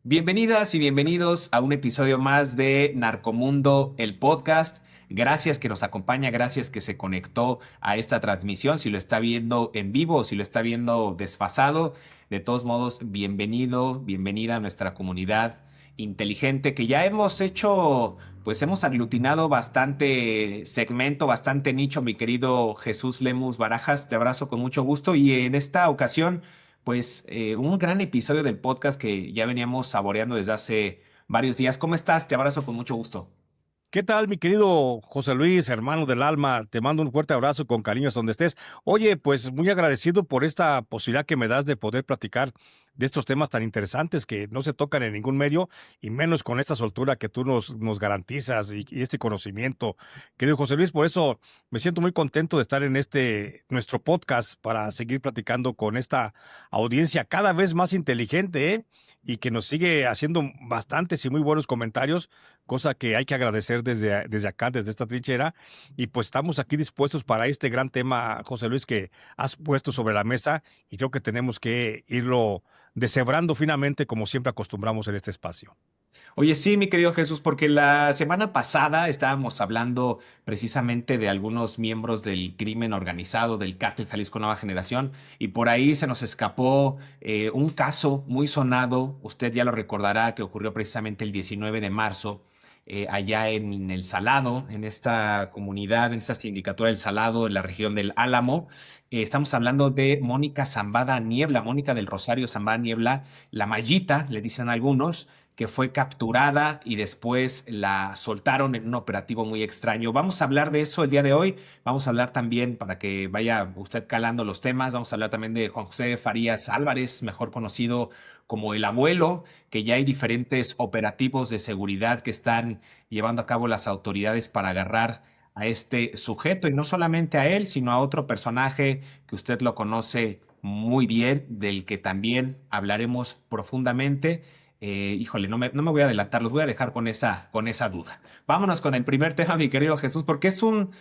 Bienvenidas y bienvenidos a un episodio más de Narcomundo, el podcast. Gracias que nos acompaña, gracias que se conectó a esta transmisión, si lo está viendo en vivo o si lo está viendo desfasado. De todos modos, bienvenido, bienvenida a nuestra comunidad inteligente que ya hemos hecho, pues hemos aglutinado bastante segmento, bastante nicho, mi querido Jesús Lemus Barajas. Te abrazo con mucho gusto y en esta ocasión pues un gran episodio del podcast que ya veníamos saboreando desde hace varios días. ¿Cómo estás? Te abrazo con mucho gusto. ¿Qué tal, mi querido José Luis, hermano del alma? Te mando un fuerte abrazo con cariño hasta donde estés. Oye, pues muy agradecido por esta posibilidad que me das de poder platicar de estos temas tan interesantes que no se tocan en ningún medio y menos con esta soltura que tú nos garantizas y este conocimiento. Querido José Luis, por eso me siento muy contento de estar en nuestro podcast para seguir platicando con esta audiencia cada vez más inteligente, ¿eh? Y que nos sigue haciendo bastantes y muy buenos comentarios, cosa que hay que agradecer desde acá, desde esta trinchera. Y pues estamos aquí dispuestos para este gran tema, José Luis, que has puesto sobre la mesa y creo que tenemos que irlo deshebrando finamente como siempre acostumbramos en este espacio. Oye, sí, mi querido Jesús, porque la semana pasada estábamos hablando precisamente de algunos miembros del crimen organizado del Cártel Jalisco Nueva Generación y por ahí se nos escapó un caso muy sonado, usted ya lo recordará, que ocurrió precisamente el 19 de marzo. Allá en El Salado, en esta comunidad, en esta sindicatura del Salado, en la región del Álamo. Estamos hablando de Mónica Zambada Niebla, Mónica del Rosario Zambada Niebla, la Mallita, le dicen algunos, que fue capturada y después la soltaron en un operativo muy extraño. Vamos a hablar de eso el día de hoy. Vamos a hablar también, para que vaya usted calando los temas, vamos a hablar también de Juan José Farías Álvarez, mejor conocido como el abuelo, que ya hay diferentes operativos de seguridad que están llevando a cabo las autoridades para agarrar a este sujeto y no solamente a él, sino a otro personaje que usted lo conoce muy bien, del que también hablaremos profundamente. Híjole, no me voy a adelantar, los voy a dejar con esa duda. Vámonos con el primer tema, mi querido Jesús, porque es un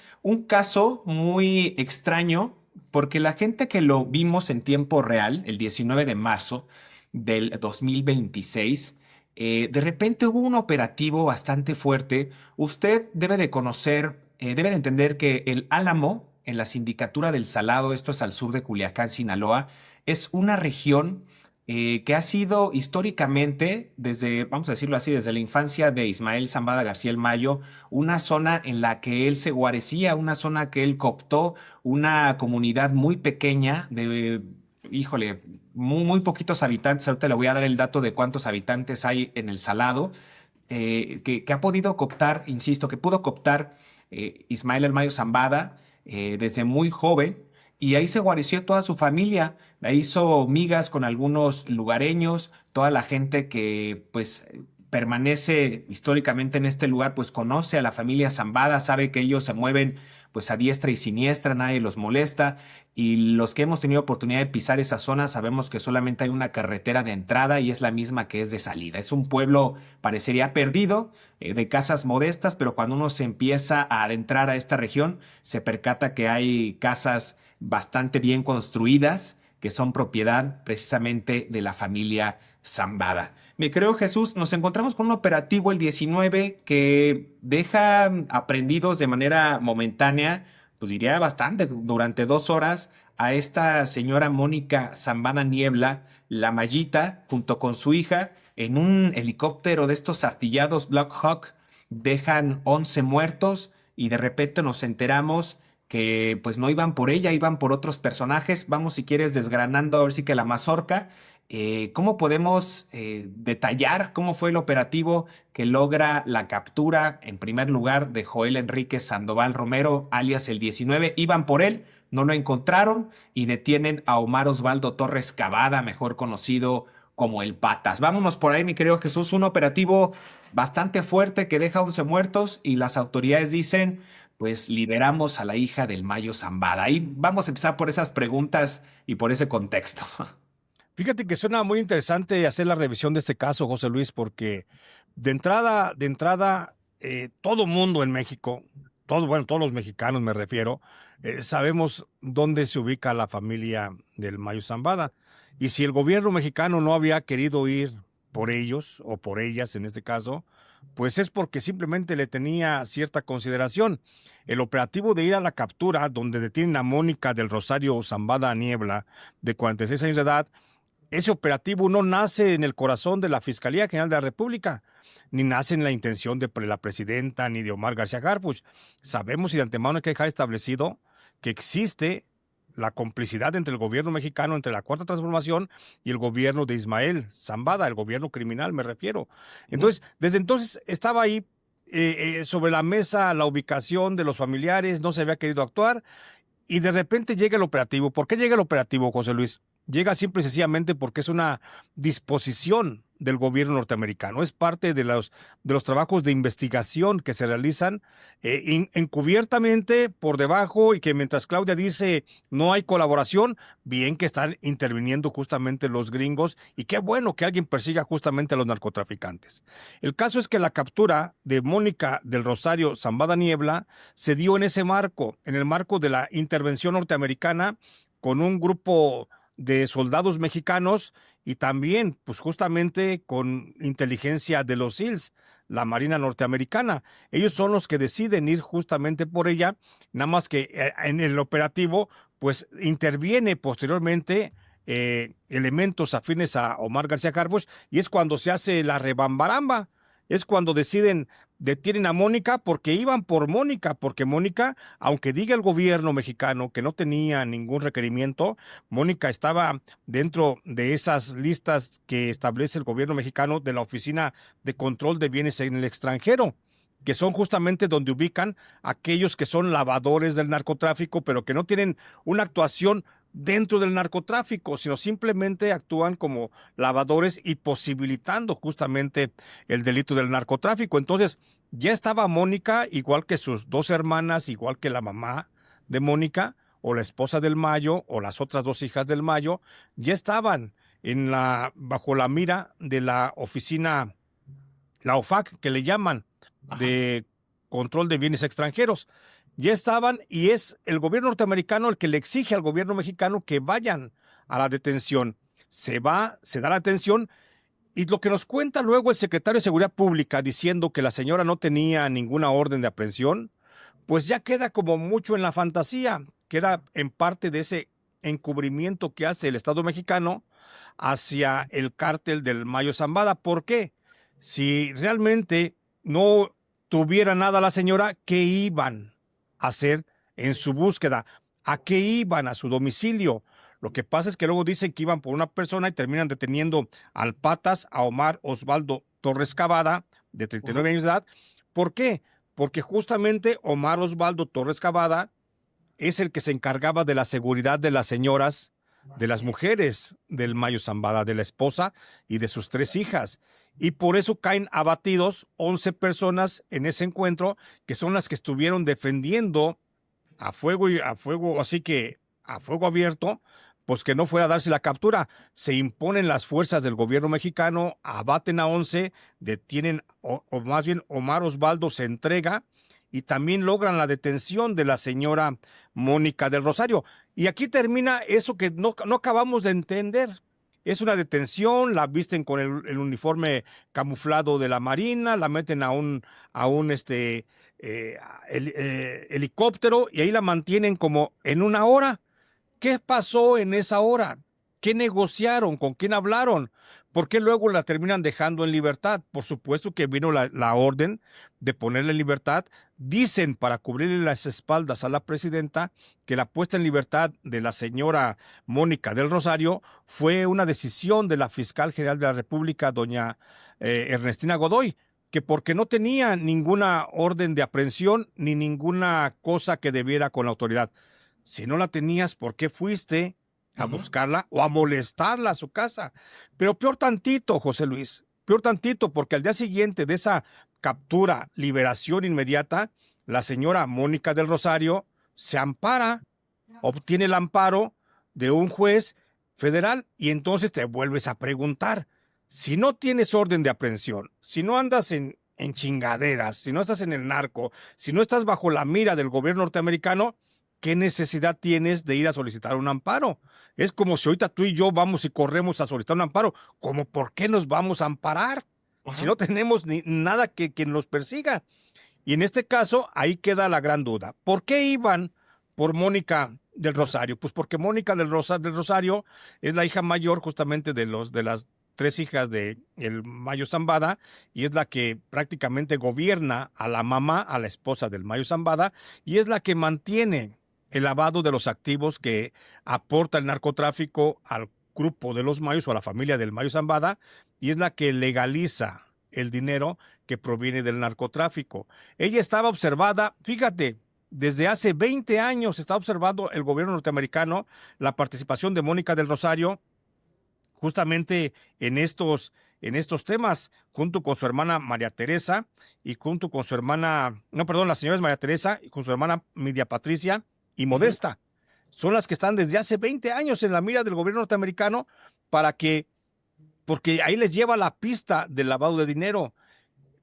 caso muy extraño, porque la gente que lo vimos en tiempo real, el 19 de marzo del 2026, de repente hubo un operativo bastante fuerte. Usted debe de conocer, debe de entender que el Álamo, en la sindicatura del Salado, esto es al sur de Culiacán, Sinaloa, es una región que ha sido históricamente, desde, vamos a decirlo así, desde la infancia de Ismael Zambada García el Mayo, una zona en la que él se guarecía, una zona que él cooptó, una comunidad muy pequeña de, híjole, muy poquitos habitantes. Ahorita le voy a dar el dato de cuántos habitantes hay en el Salado, que ha podido cooptar, insisto, que pudo cooptar Ismael el Mayo Zambada desde muy joven, y ahí se guareció toda su familia. Ahí hizo migas con algunos lugareños, toda la gente que pues permanece históricamente en este lugar, pues conoce a la familia Zambada, sabe que ellos se mueven pues a diestra y siniestra, nadie los molesta, y los que hemos tenido oportunidad de pisar esa zona sabemos que solamente hay una carretera de entrada y es la misma que es de salida. Es un pueblo, parecería perdido, de casas modestas, pero cuando uno se empieza a adentrar a esta región, se percata que hay casas bastante bien construidas, que son propiedad precisamente de la familia Zambada. Mi querido Jesús, nos encontramos con un operativo el 19 que deja aprendidos de manera momentánea, pues diría bastante, durante 2 horas, a esta señora Mónica Zambada Niebla, la Mallita, junto con su hija, en un helicóptero de estos artillados Black Hawk. Dejan 11 muertos y de repente nos enteramos que pues no iban por ella, iban por otros personajes. Vamos, si quieres, desgranando a ver si que la mazorca. ¿Cómo podemos detallar cómo fue el operativo que logra la captura, en primer lugar, de Joel Enríquez Sandoval Romero, alias el 19? Iban por él, no lo encontraron y detienen a Omar Osvaldo Torres Cavada, mejor conocido como el Patas. Vámonos por ahí, mi querido Jesús, un operativo bastante fuerte que deja 11 muertos y las autoridades dicen, pues liberamos a la hija del Mayo Zambada. Ahí vamos a empezar por esas preguntas y por ese contexto. Fíjate que suena muy interesante hacer la revisión de este caso, José Luis, porque de entrada, todo mundo en México, bueno, todos los mexicanos me refiero, sabemos dónde se ubica la familia del Mayo Zambada. Y si el gobierno mexicano no había querido ir por ellos o por ellas en este caso, pues es porque simplemente le tenía cierta consideración. El operativo de ir a la captura, donde detienen a Mónica del Rosario Zambada Niebla, de 46 años de edad, ese operativo no nace en el corazón de la Fiscalía General de la República, ni nace en la intención de la presidenta ni de Omar García Harfuch. Sabemos y de antemano hay que dejar establecido que existe la complicidad entre el gobierno mexicano, entre la Cuarta Transformación y el gobierno de Ismael Zambada, el gobierno criminal me refiero. Entonces, desde entonces estaba ahí sobre la mesa la ubicación de los familiares, no se había querido actuar y de repente llega el operativo. ¿Por qué llega el operativo, José Luis? Llega simple y sencillamente porque es una disposición del gobierno norteamericano. Es parte de los trabajos de investigación que se realizan encubiertamente por debajo y que mientras Claudia dice no hay colaboración, bien que están interviniendo justamente los gringos y qué bueno que alguien persiga justamente a los narcotraficantes. El caso es que la captura de Mónica del Rosario Zambada Niebla se dio en ese marco, en el marco de la intervención norteamericana con un grupo de soldados mexicanos y también, pues justamente con inteligencia de los SEALs, la Marina norteamericana. Ellos son los que deciden ir justamente por ella, nada más que en el operativo, pues interviene posteriormente elementos afines a Omar García Harfuch y es cuando se hace la rebambaramba, es cuando detienen a Mónica porque iban por Mónica, porque Mónica, aunque diga el gobierno mexicano que no tenía ningún requerimiento, Mónica estaba dentro de esas listas que establece el gobierno mexicano de la Oficina de Control de Bienes en el Extranjero, que son justamente donde ubican aquellos que son lavadores del narcotráfico, pero que no tienen una actuación dentro del narcotráfico, sino simplemente actúan como lavadores y posibilitando justamente el delito del narcotráfico. Entonces, ya estaba Mónica, igual que sus dos hermanas, igual que la mamá de Mónica, o la esposa del Mayo, o las otras dos hijas del Mayo, ya estaban bajo la mira de la oficina, la OFAC, que le llaman, de control de bienes extranjeros. Ya estaban y es el gobierno norteamericano el que le exige al gobierno mexicano que vayan a la detención. Se da la detención y lo que nos cuenta luego el secretario de Seguridad Pública diciendo que la señora no tenía ninguna orden de aprehensión, pues ya queda como mucho en la fantasía, queda en parte de ese encubrimiento que hace el Estado mexicano hacia el cártel del Mayo Zambada. ¿Por qué? Si realmente no tuviera nada la señora, ¿qué iban a hacer en su búsqueda? ¿A qué iban? A su domicilio. Lo que pasa es que luego dicen que iban por una persona y terminan deteniendo al patas, a Omar Osvaldo Torres Cavada, de 39 años de edad. ¿Por qué? Porque justamente Omar Osvaldo Torres Cavada es el que se encargaba de la seguridad de las señoras, de las mujeres del Mayo Zambada, de la esposa y de sus 3 hijas. Y por eso caen abatidos 11 personas en ese encuentro, que son las que estuvieron defendiendo a fuego así que a fuego abierto, pues que no fuera a darse la captura. Se imponen las fuerzas del gobierno mexicano, abaten a 11, detienen, o más bien Omar Osvaldo se entrega y también logran la detención de la señora Mónica del Rosario. Y aquí termina eso que no acabamos de entender. Es una detención, la visten con el uniforme camuflado de la Marina, la meten a un helicóptero y ahí la mantienen como en una hora. ¿Qué pasó en esa hora? ¿Qué negociaron? ¿Con quién hablaron? ¿Por qué luego la terminan dejando en libertad? Por supuesto que vino la orden de ponerla en libertad. Dicen, para cubrirle las espaldas a la presidenta, que la puesta en libertad de la señora Mónica del Rosario fue una decisión de la fiscal general de la República, doña Ernestina Godoy, que porque no tenía ninguna orden de aprehensión ni ninguna cosa que debiera con la autoridad. Si no la tenías, ¿por qué fuiste a buscarla o a molestarla a su casa? Pero peor tantito, José Luis, peor tantito, porque al día siguiente de esa captura, liberación inmediata, la señora Mónica del Rosario se ampara, obtiene el amparo de un juez federal y entonces te vuelves a preguntar, si no tienes orden de aprehensión, si no andas en chingaderas, si no estás en el narco, si no estás bajo la mira del gobierno norteamericano, ¿qué necesidad tienes de ir a solicitar un amparo? Es como si ahorita tú y yo vamos y corremos a solicitar un amparo. ¿Cómo por qué nos vamos a amparar? Si Ajá. no tenemos ni nada que nos persiga. Y en este caso, ahí queda la gran duda. ¿Por qué iban por Mónica del Rosario? Pues porque Mónica del Rosario es la hija mayor justamente de las tres hijas de el Mayo Zambada, y es la que prácticamente gobierna a la mamá, a la esposa del Mayo Zambada, y es la que mantiene el lavado de los activos que aporta el narcotráfico al grupo de los Mayos o a la familia del Mayo Zambada, y es la que legaliza el dinero que proviene del narcotráfico. Ella estaba observada, fíjate, desde hace 20 años está observando el gobierno norteamericano la participación de Mónica del Rosario justamente en estos temas, junto con su hermana María Teresa y junto con su hermana, no, perdón, la señora es María Teresa y con su hermana Midia Patricia y Ujú. Modesta. Son las que están desde hace 20 años en la mira del gobierno norteamericano para que, porque ahí les lleva la pista del lavado de dinero.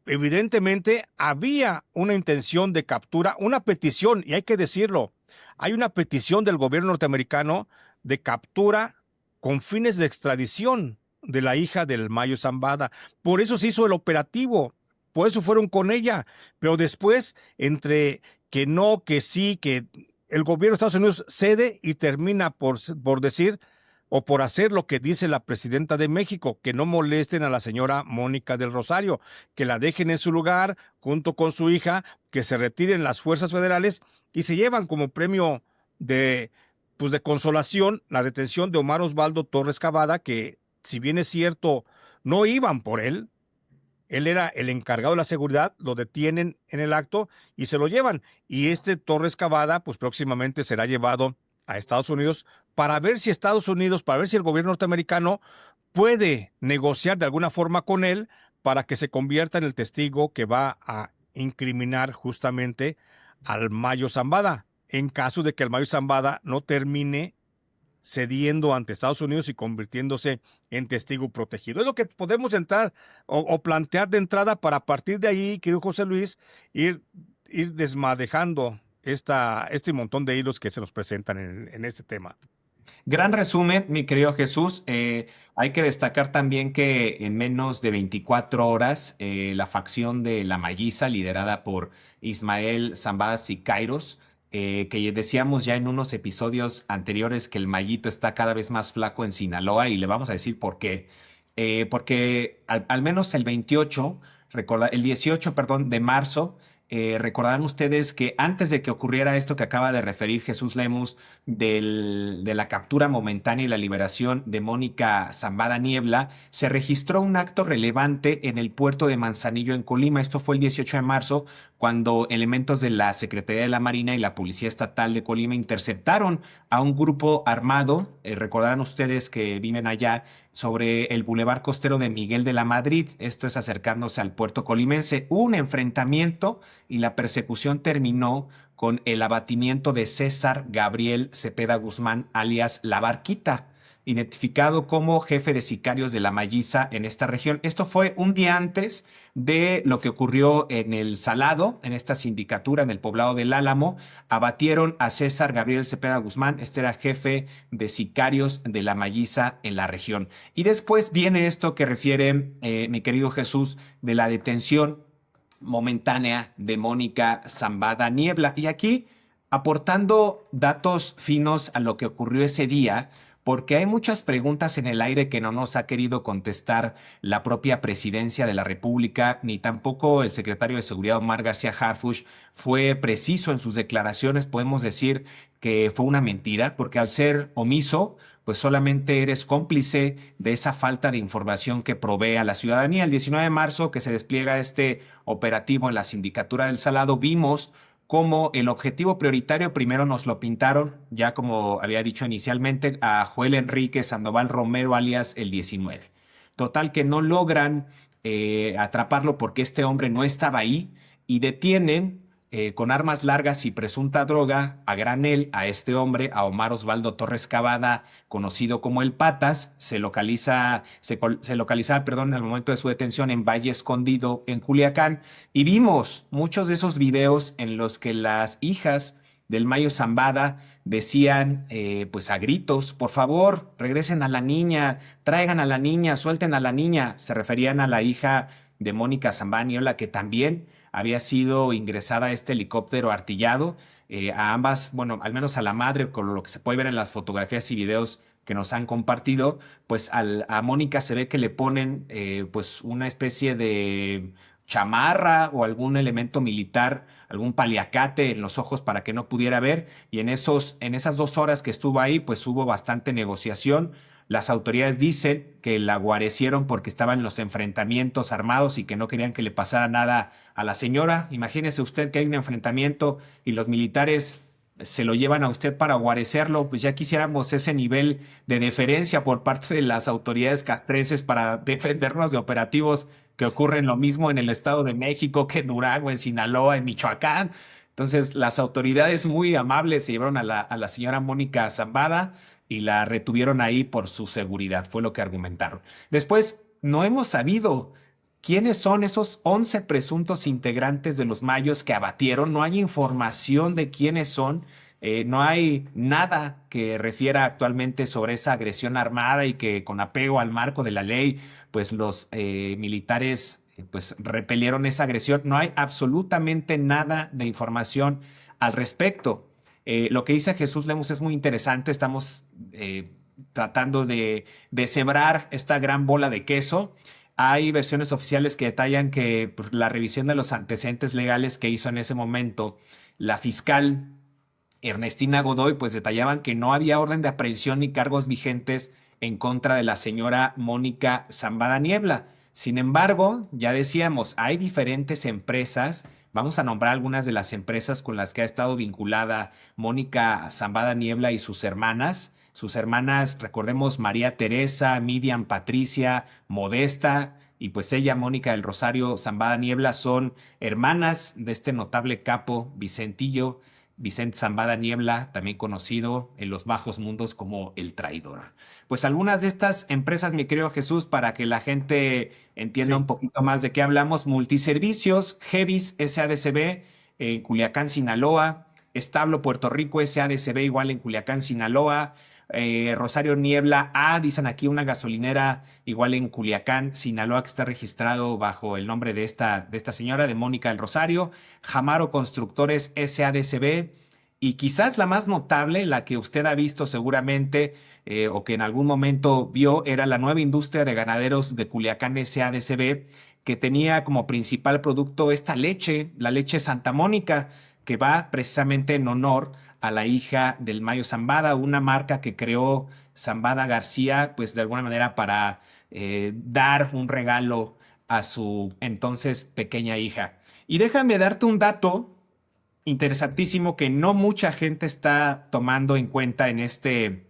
Evidentemente había una intención de captura, una petición, y hay que decirlo, hay una petición del gobierno norteamericano de captura con fines de extradición de la hija del Mayo Zambada. Por eso se hizo el operativo, por eso fueron con ella, pero después, entre que no, que sí, que el gobierno de Estados Unidos cede y termina por decir o por hacer lo que dice la presidenta de México, que no molesten a la señora Mónica del Rosario, que la dejen en su lugar junto con su hija, que se retiren las fuerzas federales y se llevan como premio de, pues de consolación la detención de Omar Osvaldo Torres Cavada, que si bien es cierto, no iban por él era el encargado de la seguridad, lo detienen en el acto y se lo llevan. Y este Torres Cavada, pues próximamente será llevado a Estados Unidos para ver si Estados Unidos, para ver si el gobierno norteamericano puede negociar de alguna forma con él para que se convierta en el testigo que va a incriminar justamente al Mayo Zambada, en caso de que el Mayo Zambada no termine cediendo ante Estados Unidos y convirtiéndose en testigo protegido. Es lo que podemos entrar o plantear de entrada para a partir de ahí, querido José Luis, ir desmadejando este montón de hilos que se nos presentan en este tema. Gran resumen, mi querido Jesús. Hay que destacar también que en menos de 24 horas, la facción de La Malliza, liderada por Ismael Zambada Siqueiros, que decíamos ya en unos episodios anteriores que el Mayito está cada vez más flaco en Sinaloa, y le vamos a decir por qué. Porque al menos el 28, el 18, perdón, de marzo, recordarán ustedes que antes de que ocurriera esto que acaba de referir Jesús Lemus, de la captura momentánea y la liberación de Mónica Zambada Niebla, se registró un acto relevante en el puerto de Manzanillo, en Colima. Esto fue el 18 de marzo, cuando elementos de la Secretaría de la Marina y la Policía Estatal de Colima interceptaron a un grupo armado, recordarán ustedes que viven allá, sobre el bulevar costero de Miguel de la Madrid. Esto es acercándose al puerto colimense. Hubo un enfrentamiento y la persecución terminó con el abatimiento de César Gabriel Cepeda Guzmán, alias La Barquita, identificado como jefe de sicarios de La Malliza en esta región. Esto fue un día antes de lo que ocurrió en el Salado, en esta sindicatura, en el poblado del Álamo. Abatieron a César Gabriel Cepeda Guzmán, este era jefe de sicarios de La Malliza en la región. Y después viene esto que refiere mi querido Jesús, de la detención momentánea de Mónica Zambada Niebla. Y aquí aportando datos finos a lo que ocurrió ese día, porque hay muchas preguntas en el aire que no nos ha querido contestar la propia presidencia de la República, ni tampoco el secretario de Seguridad Omar García Harfuch fue preciso en sus declaraciones. Podemos decir que fue una mentira, porque al ser omiso, pues solamente eres cómplice de esa falta de información que provee a la ciudadanía. El 19 de marzo, que se despliega este operativo en la Sindicatura del Salado, vimos cómo el objetivo prioritario primero nos lo pintaron, ya como había dicho inicialmente, a Joel Enrique Sandoval Romero, alias el 19. Total que no logran atraparlo porque este hombre no estaba ahí, y detienen con armas largas y presunta droga a granel a este hombre, a Omar Osvaldo Torres Cavada, conocido como el Patas. Se localizaba, perdón, al momento de su detención en Valle Escondido, en Culiacán, y vimos muchos de esos videos en los que las hijas del Mayo Zambada decían pues a gritos, por favor, regresen a la niña, traigan a la niña, suelten a la niña. Se referían a la hija de Mónica Zambada Niebla, que también había sido ingresada a este helicóptero artillado. A ambas, bueno, al menos a la madre, con lo que se puede ver en las fotografías y videos que nos han compartido, pues a Mónica se ve que le ponen pues una especie de chamarra o algún elemento militar, algún paliacate en los ojos para que no pudiera ver, y en esas 2 horas que estuvo ahí, pues hubo bastante negociación. Las autoridades dicen que la guarecieron porque estaban en los enfrentamientos armados y que no querían que le pasara nada a la señora. Imagínese usted que hay un enfrentamiento y los militares se lo llevan a usted para guarecerlo, pues ya quisiéramos ese nivel de deferencia por parte de las autoridades castrenses para defendernos de operativos que ocurren lo mismo en el Estado de México que en Durango, en Sinaloa, en Michoacán. Entonces, las autoridades muy amables se llevaron a la señora Mónica Zambada y la retuvieron ahí por su seguridad, fue lo que argumentaron. Después, no hemos sabido quiénes son esos 11 presuntos integrantes de los Mayos que abatieron. No hay información de quiénes son. No hay nada que refiera actualmente sobre esa agresión armada y que con apego al marco de la ley, pues los militares pues repelieron esa agresión. No hay absolutamente nada de información al respecto. Lo que dice Jesús Lemus es muy interesante. Estamos tratando de deshebrar esta gran bola de queso. Hay versiones oficiales que detallan que pues, la revisión de los antecedentes legales que hizo en ese momento la fiscal Ernestina Godoy, pues detallaban que no había orden de aprehensión ni cargos vigentes en contra de la señora Mónica Zambada Niebla. Sin embargo, ya decíamos, hay diferentes empresas. Vamos a nombrar algunas de las empresas con las que ha estado vinculada Mónica Zambada Niebla y sus hermanas. Sus hermanas, recordemos, María Teresa, Miriam Patricia, Modesta, y pues ella, Mónica del Rosario Zambada Niebla, son hermanas de este notable capo Vicentillo, Vicente Zambada Niebla, también conocido en los bajos mundos como el traidor. Pues algunas de estas empresas, mi querido Jesús, para que la gente entienda un Sí. poquito más de qué hablamos: Multiservicios, Hevis SADCB en Culiacán, Sinaloa; Establo Puerto Rico SADCB igual en Culiacán, Sinaloa; Rosario Niebla A, dicen aquí una gasolinera igual en Culiacán, Sinaloa, que está registrado bajo el nombre de esta señora, de Mónica del Rosario; Jamaro Constructores SADCB, y quizás la más notable, la que usted ha visto seguramente o que en algún momento vio, era la Nueva Industria de Ganaderos de Culiacán SADCB, que tenía como principal producto esta leche, la leche Santa Mónica, que va precisamente en honor a la hija del Mayo Zambada, una marca que creó Zambada García, pues de alguna manera para dar un regalo a su entonces pequeña hija. Y déjame darte un dato interesantísimo que no mucha gente está tomando en cuenta en este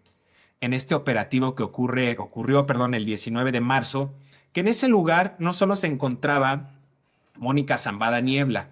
operativo que ocurrió, perdón, el 19 de marzo, que en ese lugar no solo se encontraba Mónica Zambada Niebla,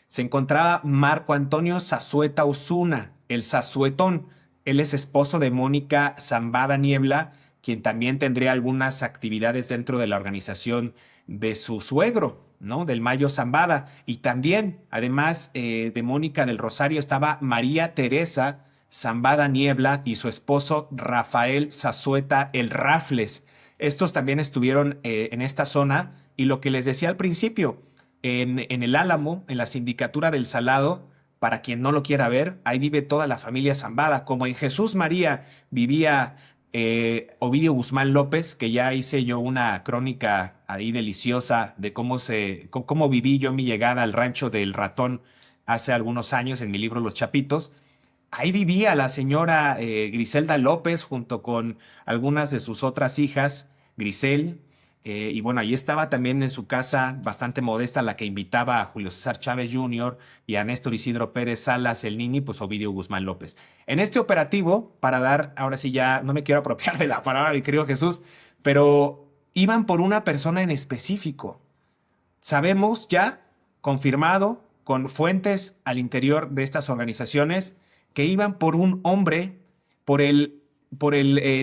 se encontraba Marco Antonio Zazueta Osuna, el Zazuetón. Él es esposo de Mónica Zambada Niebla, quien también tendría algunas actividades dentro de la organización de su suegro, ¿no? Del Mayo Zambada. Y también, además de Mónica del Rosario, estaba María Teresa Zambada Niebla y su esposo Rafael Zazueta el Rafles. Estos también estuvieron en esta zona, y lo que les decía al principio, en el Álamo, en la sindicatura del Salado, para quien no lo quiera ver, ahí vive toda la familia Zambada, como en Jesús María vivía Ovidio Guzmán López, que ya hice yo una crónica ahí deliciosa de cómo viví yo mi llegada al rancho del Ratón hace algunos años en mi libro Los Chapitos. Ahí vivía la señora Griselda López junto con algunas de sus otras hijas, Grisel. Y bueno, ahí estaba también en su casa bastante modesta la que invitaba a Julio César Chávez Jr. y a Néstor Isidro Pérez Salas, el Nini, pues Ovidio Guzmán López. En este operativo, para dar, ahora sí ya no me quiero apropiar de la palabra, mi querido Jesús, pero iban por una persona en específico. Sabemos ya, confirmado, con fuentes al interior de estas organizaciones, que iban por un hombre, por el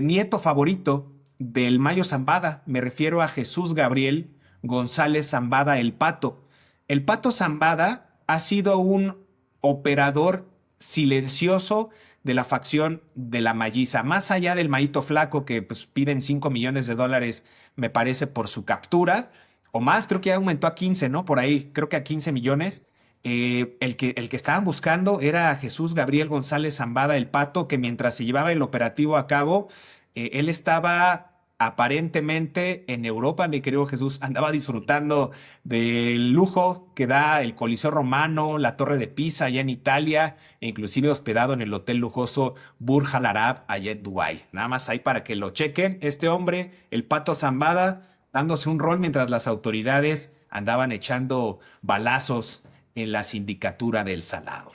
nieto favorito del Mayo Zambada. Me refiero a Jesús Gabriel González Zambada el Pato. El Pato Zambada ha sido un operador silencioso de la facción de la Malliza, más allá del Mayito Flaco que pues, piden $5 millones, me parece, por su captura, o más, creo que ya aumentó a 15, ¿no? Por ahí, creo que a 15 millones. El que estaban buscando era Jesús Gabriel González Zambada, el Pato, que mientras se llevaba el operativo a cabo, él estaba aparentemente en Europa, mi querido Jesús, andaba disfrutando del lujo que da el Coliseo Romano, la Torre de Pisa allá en Italia, e inclusive hospedado en el hotel lujoso Burj Al Arab allá en Dubái. Nada más ahí para que lo chequen. Este hombre, el Pato Zambada, dándose un rol mientras las autoridades andaban echando balazos en la sindicatura del Salado.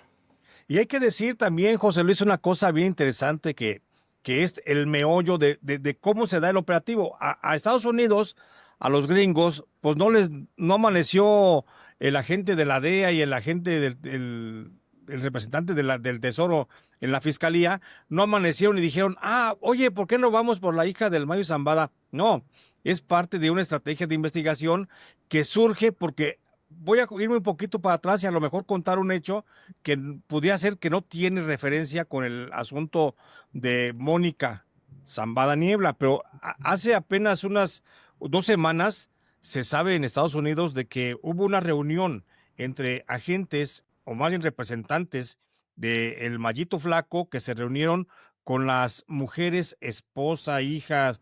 Y hay que decir también, José Luis, una cosa bien interesante que es el meollo de cómo se da el operativo. A Estados Unidos, a los gringos, pues no amaneció el agente de la DEA y el agente el representante del Tesoro en la fiscalía, no amanecieron y dijeron, oye, ¿por qué no vamos por la hija del Mayo Zambada? No, es parte de una estrategia de investigación que surge porque voy a irme un poquito para atrás y a lo mejor contar un hecho que pudiera ser que no tiene referencia con el asunto de Mónica Zambada Niebla, pero hace apenas unas 2 semanas se sabe en Estados Unidos de que hubo una reunión entre agentes o más bien representantes del Mayito Flaco que se reunieron con las mujeres, esposa, hijas,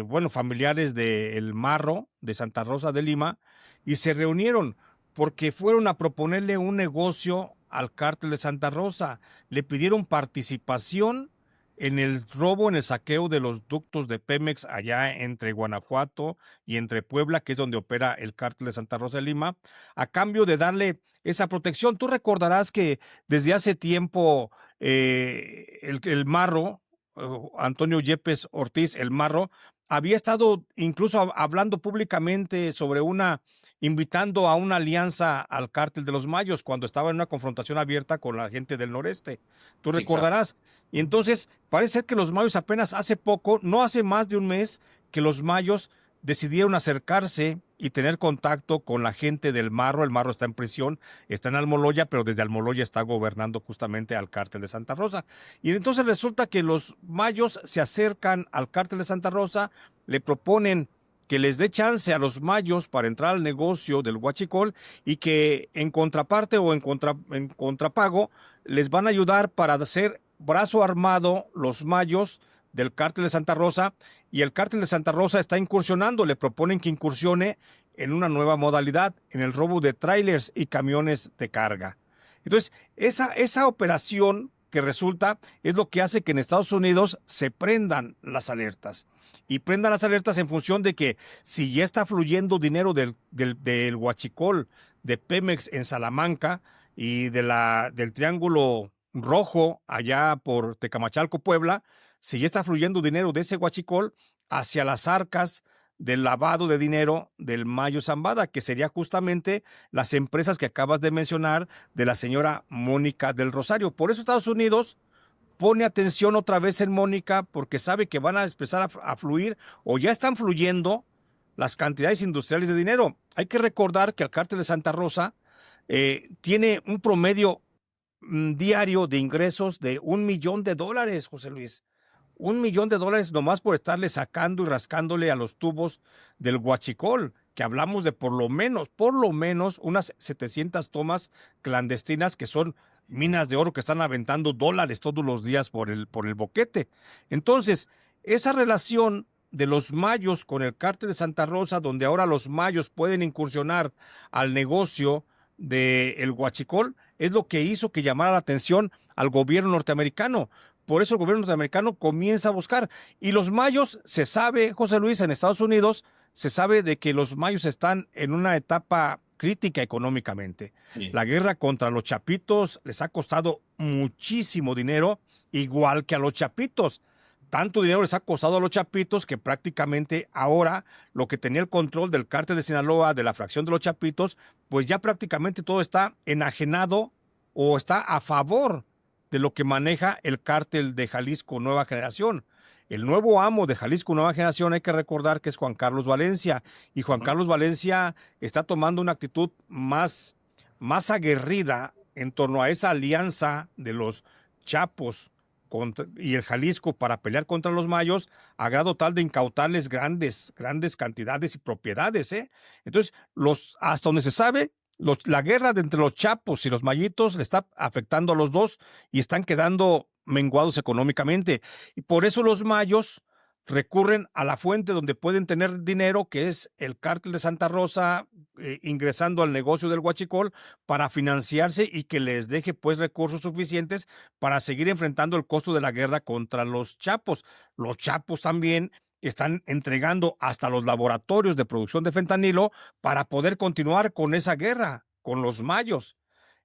bueno, familiares de El Marro de Santa Rosa de Lima, y se reunieron porque fueron a proponerle un negocio al cártel de Santa Rosa. Le pidieron participación en el robo, en el saqueo de los ductos de Pemex allá entre Guanajuato y entre Puebla, que es donde opera el cártel de Santa Rosa de Lima, a cambio de darle esa protección. Tú recordarás que desde hace tiempo el Marro, Antonio Yepes Ortiz, el Marro, había estado incluso hablando públicamente sobre invitando a una alianza al cártel de los Mayos cuando estaba en una confrontación abierta con la gente del noreste. Tú Sí, claro. recordarás. Y entonces parece ser que los Mayos apenas hace poco, no hace más de un mes, que los Mayos decidieron acercarse y tener contacto con la gente del Marro. El Marro está en prisión, está en Almoloya, pero desde Almoloya está gobernando justamente al cártel de Santa Rosa. Y entonces resulta que los Mayos se acercan al cártel de Santa Rosa, le proponen que les dé chance a los Mayos para entrar al negocio del huachicol y que en contraparte o en contrapago les van a ayudar para hacer brazo armado los Mayos del cártel de Santa Rosa, y el cártel de Santa Rosa está incursionando, le proponen que incursione en una nueva modalidad, en el robo de trailers y camiones de carga. Entonces, esa operación que resulta es lo que hace que en Estados Unidos se prendan las alertas. Y prendan las alertas en función de que si ya está fluyendo dinero del huachicol de Pemex en Salamanca y del Triángulo Rojo allá por Tecamachalco, Puebla, si ya está fluyendo dinero de ese huachicol hacia las arcas del lavado de dinero del Mayo Zambada, que sería justamente las empresas que acabas de mencionar de la señora Mónica del Rosario. Por eso Estados Unidos pone atención otra vez en Mónica, porque sabe que van a empezar a fluir o ya están fluyendo las cantidades industriales de dinero. Hay que recordar que el cártel de Santa Rosa tiene un promedio diario de ingresos de $1 millón, José Luis. $1 millón nomás por estarle sacando y rascándole a los tubos del huachicol, que hablamos de por lo menos unas 700 tomas clandestinas que son minas de oro que están aventando dólares todos los días por el boquete. Entonces, esa relación de los mayos con el cártel de Santa Rosa, donde ahora los mayos pueden incursionar al negocio del huachicol, es lo que hizo que llamara la atención al gobierno norteamericano. Por eso el gobierno norteamericano comienza a buscar. Y los mayos, se sabe, José Luis, en Estados Unidos, se sabe de que los mayos están en una etapa crítica económicamente. Sí. La guerra contra los chapitos les ha costado muchísimo dinero, igual que a los chapitos. Tanto dinero les ha costado a los chapitos que prácticamente ahora lo que tenía el control del cártel de Sinaloa, de la fracción de los chapitos, pues ya prácticamente todo está enajenado o está a favor de lo que maneja el cártel de Jalisco Nueva Generación. El nuevo amo de Jalisco Nueva Generación, hay que recordar que es Juan Carlos Valencia, y Juan Carlos Valencia está tomando una actitud más aguerrida en torno a esa alianza de los Chapos y el Jalisco para pelear contra los mayos, a grado tal de incautarles grandes cantidades y propiedades, ¿eh? Entonces, hasta donde se sabe, la guerra entre los Chapos y los mayitos le está afectando a los dos y están quedando menguados económicamente. Y por eso los mayos recurren a la fuente donde pueden tener dinero, que es el cártel de Santa Rosa, ingresando al negocio del huachicol para financiarse y que les deje pues recursos suficientes para seguir enfrentando el costo de la guerra contra los Chapos. Los Chapos también están entregando hasta los laboratorios de producción de fentanilo para poder continuar con esa guerra con los mayos.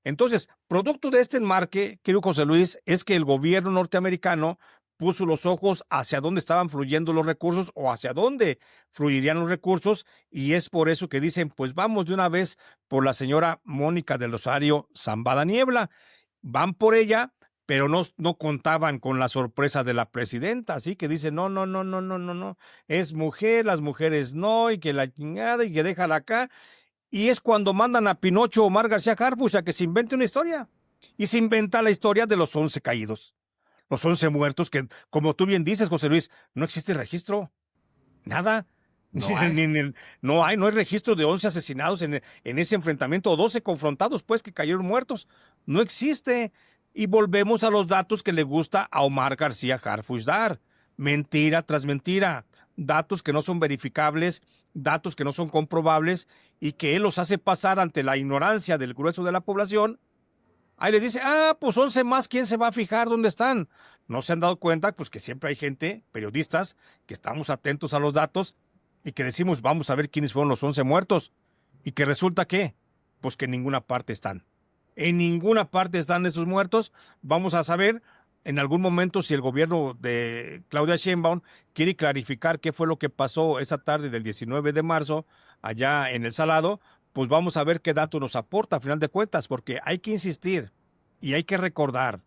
Entonces, producto de este enmarque, querido José Luis, es que el gobierno norteamericano puso los ojos hacia dónde estaban fluyendo los recursos o hacia dónde fluirían los recursos, y es por eso que dicen, pues vamos de una vez por la señora Mónica del Rosario Zambada Niebla. Van por ella, pero no contaban con la sorpresa de la presidenta, así que dicen, no, no, no, no, no, no, no, es mujer, las mujeres no, y que la chingada, y que déjala acá. Y es cuando mandan a Pinocho Omar García Harfuch a que se invente una historia. Y se inventa la historia de los 11 caídos. Los 11 muertos que, como tú bien dices, José Luis, no existe registro. Nada. No hay. No hay registro de 11 asesinados en ese enfrentamiento, o 12 confrontados, pues, que cayeron muertos. No existe. Y volvemos a los datos que le gusta a Omar García Harfuch dar. Mentira tras mentira. Datos que no son verificables, datos que no son comprobables y que él los hace pasar ante la ignorancia del grueso de la población. Ahí les dice, pues 11 más, ¿quién se va a fijar dónde están? No se han dado cuenta, pues que siempre hay gente, periodistas, que estamos atentos a los datos y que decimos, vamos a ver quiénes fueron los 11 muertos. Y que resulta que, pues que en ninguna parte están. En ninguna parte están estos muertos. Vamos a saber en algún momento si el gobierno de Claudia Sheinbaum quiere clarificar qué fue lo que pasó esa tarde del 19 de marzo allá en El Salado. Pues vamos a ver qué dato nos aporta a final de cuentas, porque hay que insistir y hay que recordar,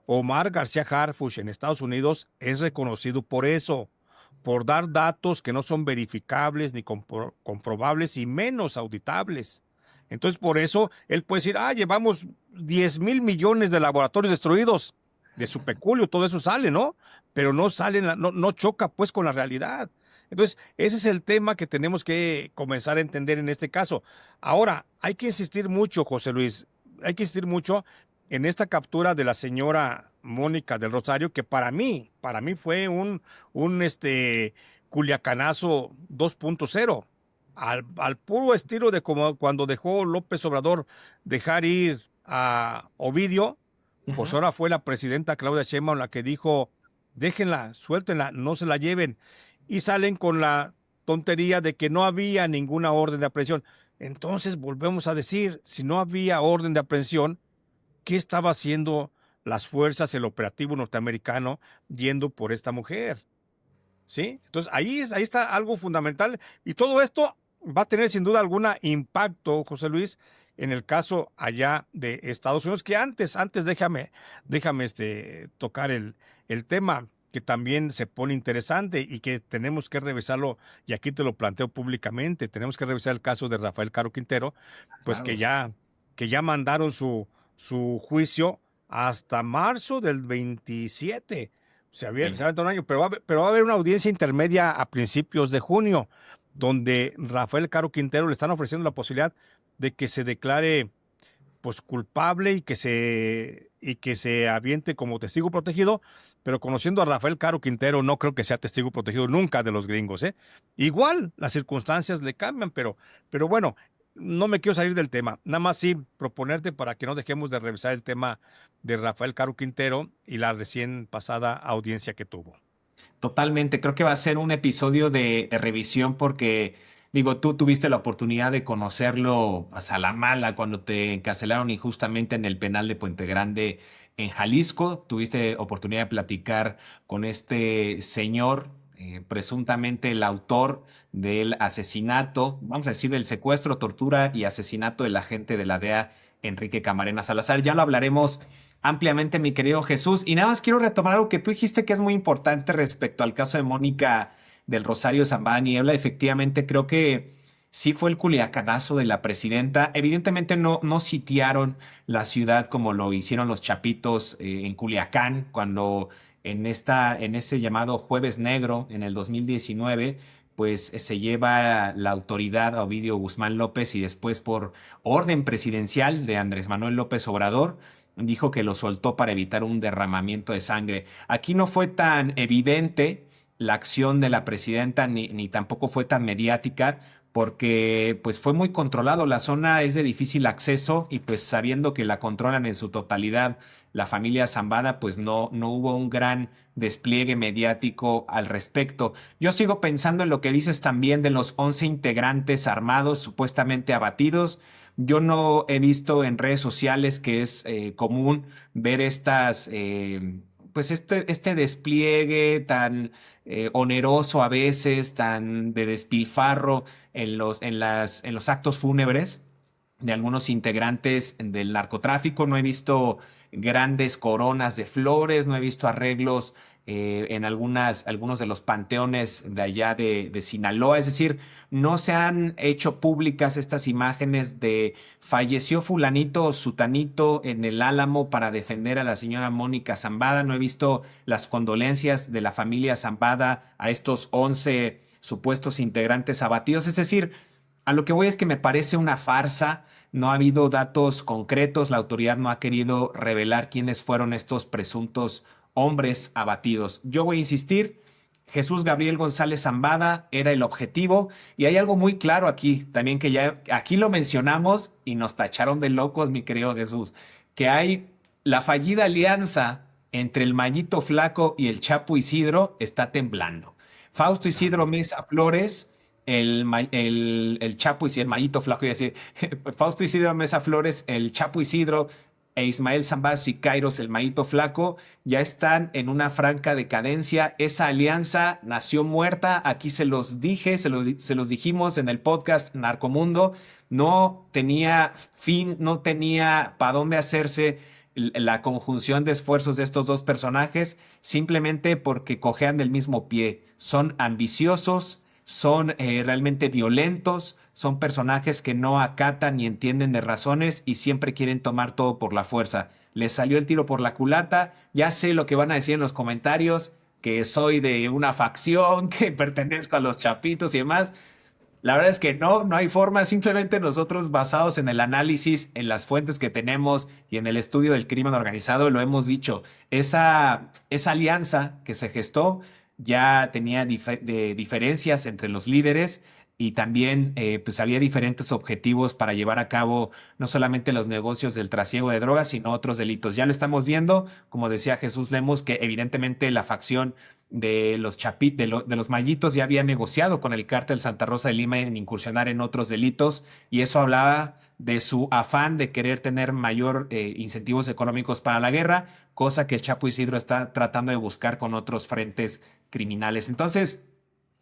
Omar García Harfuch en Estados Unidos es reconocido por eso, por dar datos que no son verificables ni comprobables y menos auditables. Entonces, por eso él puede decir, llevamos 10,000 millones de laboratorios destruidos, de su peculio, todo eso sale, ¿no? Pero no sale, no choca pues con la realidad. Entonces, ese es el tema que tenemos que comenzar a entender en este caso. Ahora, hay que insistir mucho, José Luis, hay que insistir mucho en esta captura de la señora Mónica del Rosario, que para mí fue un culiacanazo 2.0, al puro estilo de como cuando dejó López Obrador dejar ir a Ovidio. Pues ahora fue la presidenta Claudia Sheinbaum la que dijo, déjenla, suéltenla, no se la lleven. Y salen con la tontería de que no había ninguna orden de aprehensión. Entonces volvemos a decir, si no había orden de aprehensión, ¿qué estaba haciendo las fuerzas, el operativo norteamericano yendo por esta mujer? ¿Sí? Entonces ahí está algo fundamental, y todo esto va a tener sin duda alguna impacto, José Luis, en el caso allá de Estados Unidos, que antes déjame tocar el tema que también se pone interesante y que tenemos que revisarlo, y aquí te lo planteo públicamente. Tenemos que revisar el caso de Rafael Caro Quintero, pues Claro. que ya mandaron su juicio hasta marzo del 27. Se aventó un año, pero va a haber una audiencia intermedia a principios de junio, donde Rafael Caro Quintero le están ofreciendo la posibilidad de que se declare pues culpable y que se aviente como testigo protegido, pero conociendo a Rafael Caro Quintero, no creo que sea testigo protegido nunca de los gringos, ¿eh? Igual las circunstancias le cambian, pero bueno, no me quiero salir del tema, nada más sí proponerte para que no dejemos de revisar el tema de Rafael Caro Quintero y la recién pasada audiencia que tuvo. Totalmente, creo que va a ser un episodio de revisión porque, digo, tú tuviste la oportunidad de conocerlo pues, a la mala cuando te encarcelaron injustamente en el penal de Puente Grande en Jalisco. Tuviste oportunidad de platicar con este señor, presuntamente el autor del asesinato, vamos a decir, del secuestro, tortura y asesinato del agente de la DEA, Enrique Camarena Salazar. Ya lo hablaremos ampliamente, mi querido Jesús. Y nada más quiero retomar algo que tú dijiste que es muy importante respecto al caso de Mónica del Rosario Zambada Niebla. Efectivamente, creo que Sí fue el culiacanazo de la presidenta. Evidentemente no sitiaron la ciudad como lo hicieron los chapitos en Culiacán, cuando en ese llamado Jueves Negro en el 2019, pues se lleva la autoridad a Ovidio Guzmán López y después por orden presidencial de Andrés Manuel López Obrador, dijo que lo soltó para evitar un derramamiento de sangre. Aquí no fue tan evidente la acción de la presidenta ni tampoco fue tan mediática porque pues fue muy controlado. La zona es de difícil acceso y pues sabiendo que la controlan en su totalidad la familia Zambada, pues no hubo un gran despliegue mediático al respecto. Yo sigo pensando en lo que dices también de los 11 integrantes armados supuestamente abatidos. Yo no he visto en redes sociales que es común ver pues este despliegue tan oneroso a veces, tan de despilfarro en los actos fúnebres de algunos integrantes del narcotráfico. No he visto grandes coronas de flores, no he visto arreglos en algunos de los panteones de allá de Sinaloa. Es decir, no se han hecho públicas estas imágenes de falleció fulanito o sutanito en el Álamo para defender a la señora Mónica Zambada. No he visto las condolencias de la familia Zambada a estos 11 supuestos integrantes abatidos. Es decir, a lo que voy es que me parece una farsa. No ha habido datos concretos, la autoridad no ha querido revelar quiénes fueron estos presuntos hombres abatidos. Yo voy a insistir, Jesús Gabriel González Zambada era el objetivo y hay algo muy claro aquí, también que ya aquí lo mencionamos y nos tacharon de locos, mi querido Jesús, que hay la fallida alianza entre el Mayito Flaco y el Chapo Isidro está temblando. Fausto Isidro Mesa Flores, el Chapo Isidro, el Mayito Flaco, y decir, Fausto Isidro Mesa Flores, el Chapo Isidro e Ismael Zambada Siqueiros, el Mayito Flaco, ya están en una franca decadencia. Esa alianza nació muerta. Aquí se los dije, se los dijimos en el podcast Narcomundo. No tenía fin, no tenía para dónde hacerse la conjunción de esfuerzos de estos dos personajes, simplemente porque cojean del mismo pie. Son ambiciosos, son realmente violentos, son personajes que no acatan ni entienden de razones y siempre quieren tomar todo por la fuerza. Les salió el tiro por la culata. Ya sé lo que van a decir en los comentarios, que soy de una facción, que pertenezco a los chapitos y demás. La verdad es que no hay forma. Simplemente nosotros, basados en el análisis, en las fuentes que tenemos y en el estudio del crimen organizado, lo hemos dicho. Esa alianza que se gestó ya tenía diferencias entre los líderes y también pues había diferentes objetivos para llevar a cabo no solamente los negocios del trasiego de drogas, sino otros delitos. Ya lo estamos viendo, como decía Jesús Lemos, que evidentemente la facción de de los Mayitos ya había negociado con el cártel Santa Rosa de Lima en incursionar en otros delitos y eso hablaba de su afán de querer tener mayor incentivos económicos para la guerra, cosa que el Chapo Isidro está tratando de buscar con otros frentes criminales. Entonces,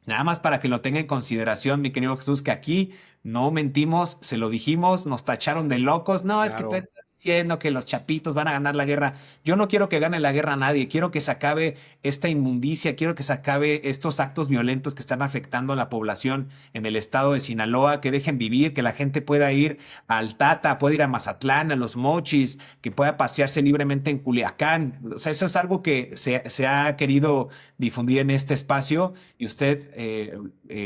nada más para que lo tenga en consideración, mi querido Jesús, que aquí no mentimos, se lo dijimos, nos tacharon de locos. No, es que tú Claro. estás diciendo que los chapitos van a ganar la guerra. Yo no quiero que gane la guerra a nadie, quiero que se acabe esta inmundicia, quiero que se acabe estos actos violentos que están afectando a la población en el estado de Sinaloa, que dejen vivir, que la gente pueda ir al Tata, pueda ir a Mazatlán, a Los Mochis, que pueda pasearse libremente en Culiacán. O sea, eso es algo que se ha querido difundir en este espacio y usted,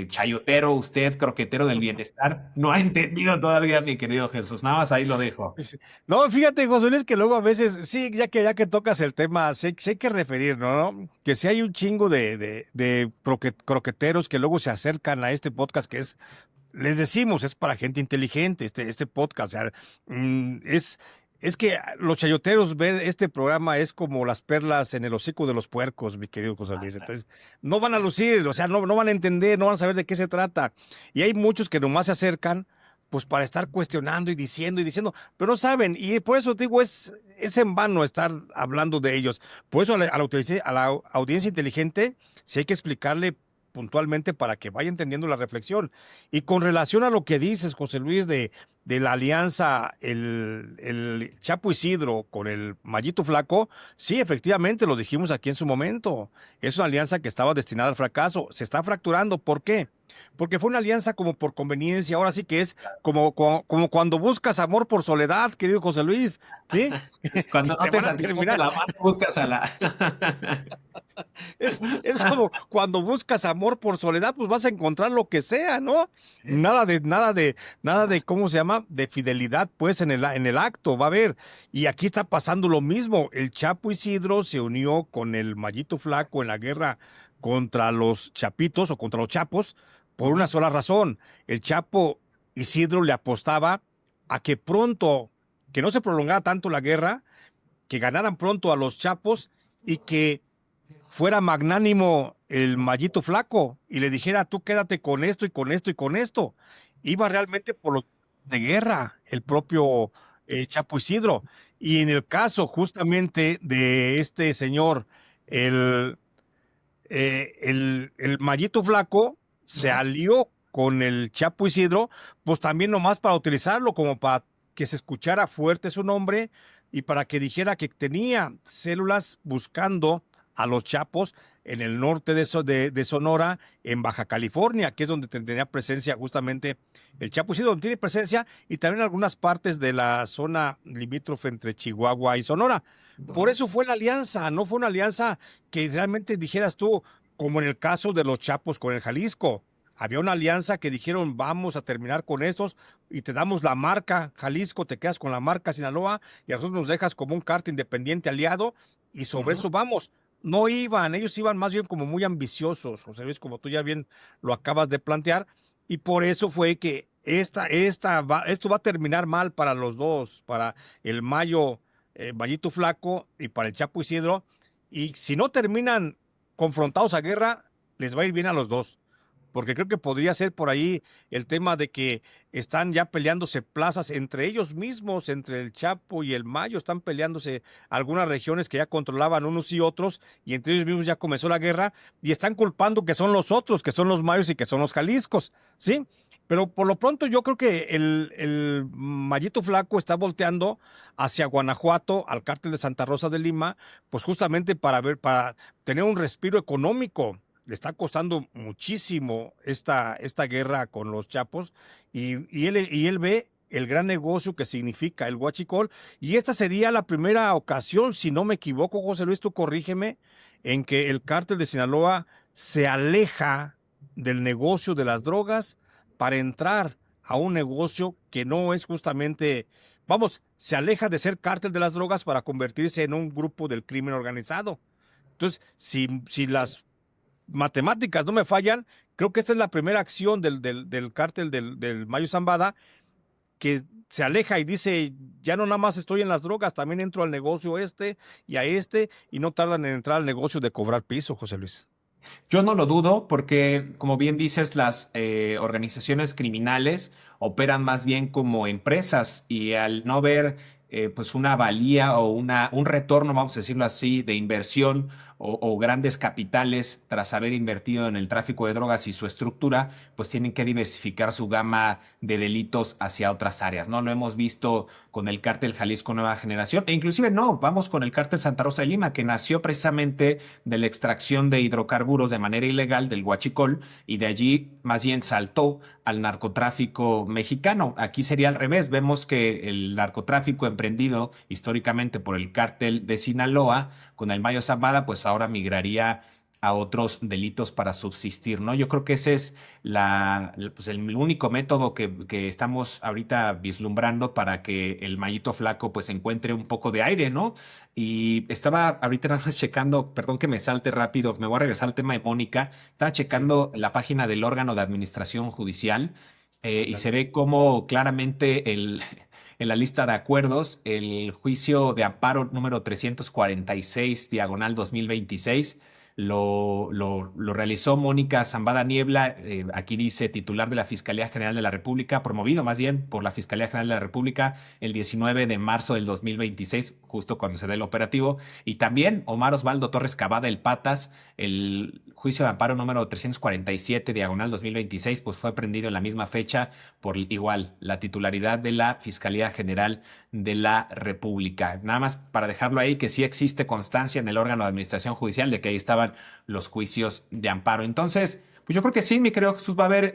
chayotero, usted, croquetero del bienestar, no ha entendido todavía, mi querido Jesús. Nada más ahí lo dejo. Pues, no, fíjate, José Luis, que luego a veces, sí, ya que tocas el tema, sí hay que referir, ¿no? Que sí hay un chingo de croqueteros que luego se acercan a este podcast que es, les decimos, es para gente inteligente, este podcast, o sea, es que los chayoteros ver este programa es como las perlas en el hocico de los puercos, mi querido José Luis. Entonces, no van a lucir, o sea, no van a entender, no van a saber de qué se trata. Y hay muchos que nomás se acercan pues para estar cuestionando y diciendo, pero no saben, y por eso te digo, es en vano estar hablando de ellos. Por eso a la audiencia inteligente sí hay que explicarle puntualmente para que vaya entendiendo la reflexión. Y con relación a lo que dices, José Luis, de la alianza el Chapo Isidro con el Mayito Flaco, sí, efectivamente, lo dijimos aquí en su momento. Es una alianza que estaba destinada al fracaso. Se está fracturando. ¿Por qué? Porque fue una alianza como por conveniencia. Ahora sí que es como cuando buscas amor por soledad, querido José Luis, ¿sí? Que Cuando no te te van a satisface terminar. la mano, buscas a la... Es como cuando buscas amor por soledad, pues vas a encontrar lo que sea, ¿no? Nada de, ¿cómo se llama? De fidelidad, pues, en el acto, va a haber. Y aquí está pasando lo mismo. El Chapo Isidro se unió con el Mayito Flaco en la guerra contra los Chapitos o contra los Chapos por una Ujú. sola razón. El Chapo Isidro le apostaba a que pronto, que no se prolongara tanto la guerra, que ganaran pronto a los Chapos y que fuera magnánimo el Mallito Flaco y le dijera, tú quédate con esto y con esto y con esto. Iba realmente por los de guerra, el propio Chapo Isidro. Y en el caso justamente de este señor, el, el Mallito Flaco se Ujú. alió con el Chapo Isidro, pues también nomás para utilizarlo, como para que se escuchara fuerte su nombre y para que dijera que tenía células buscando a los Chapos en el norte de Sonora, en Baja California, que es donde tenía presencia justamente el Chapo Isidro, donde tiene presencia, y también en algunas partes de la zona limítrofe entre Chihuahua y Sonora. Por Ujú. eso fue la alianza, no fue una alianza que realmente dijeras tú, como en el caso de los Chapos con el Jalisco. Había una alianza que dijeron, vamos a terminar con estos y te damos la marca Jalisco, te quedas con la marca Sinaloa y a nosotros nos dejas como un cártel independiente aliado y sobre Ujú. eso vamos. No iban, ellos iban más bien como muy ambiciosos, José Luis, como tú ya bien lo acabas de plantear, y por eso fue que esto va a terminar mal para los dos, para el Mayito Flaco y para el Chapo Isidro, y si no terminan confrontados a guerra, les va a ir bien a los dos. Porque creo que podría ser por ahí el tema de que están ya peleándose plazas entre ellos mismos, entre el Chapo y el Mayo, están peleándose algunas regiones que ya controlaban unos y otros, y entre ellos mismos ya comenzó la guerra, y están culpando que son los otros, que son los Mayos y que son los Jaliscos, ¿sí? Pero por lo pronto yo creo que el Mayito Flaco está volteando hacia Guanajuato, al cártel de Santa Rosa de Lima, pues justamente para tener un respiro económico. Le está costando muchísimo esta guerra con los Chapos y él ve el gran negocio que significa el huachicol, y esta sería la primera ocasión, si no me equivoco, José Luis, tú corrígeme, en que el cártel de Sinaloa se aleja del negocio de las drogas para entrar a un negocio que no es justamente, vamos, se aleja de ser cártel de las drogas para convertirse en un grupo del crimen organizado. Entonces, si las matemáticas no me fallan, creo que esta es la primera acción del cártel del Mayo Zambada, que se aleja y dice, ya no nada más estoy en las drogas, también entro al negocio y no tardan en entrar al negocio de cobrar piso, José Luis. Yo no lo dudo porque, como bien dices, las organizaciones criminales operan más bien como empresas y al no ver pues una valía o un retorno, vamos a decirlo así, de inversión o grandes capitales tras haber invertido en el tráfico de drogas y su estructura, pues tienen que diversificar su gama de delitos hacia otras áreas, ¿no? Lo hemos visto con el cártel Jalisco Nueva Generación e inclusive no, vamos con el cártel Santa Rosa de Lima, que nació precisamente de la extracción de hidrocarburos de manera ilegal del huachicol y de allí más bien saltó al narcotráfico mexicano. Aquí sería al revés. Vemos que el narcotráfico emprendido históricamente por el cártel de Sinaloa con el Mayo Zambada, pues ahora migraría a otros delitos para subsistir, ¿no? Yo creo que ese es pues el único método que estamos ahorita vislumbrando para que el Mayito Flaco pues encuentre un poco de aire, ¿no? Y estaba ahorita nada más checando, perdón que me salte rápido, me voy a regresar al tema de Mónica, estaba Sí, checando la página del órgano de administración judicial y se dale. ve como claramente en la lista de acuerdos el juicio de amparo número 346, diagonal 2026 lo realizó Mónica Zambada Niebla, aquí dice titular de la Fiscalía General de la República, promovido más bien por la Fiscalía General de la República el 19 de marzo del 2026, justo cuando se da el operativo. Y también Omar Osvaldo Torres Cavada, el Patas, el juicio de amparo número 347, diagonal 2026, pues fue prendido en la misma fecha por igual la titularidad de la Fiscalía General de la República. Nada más para dejarlo ahí, que sí existe constancia en el órgano de administración judicial de que ahí estaban los juicios de amparo. Entonces, pues yo creo que sí, mi querido Jesús, va a haber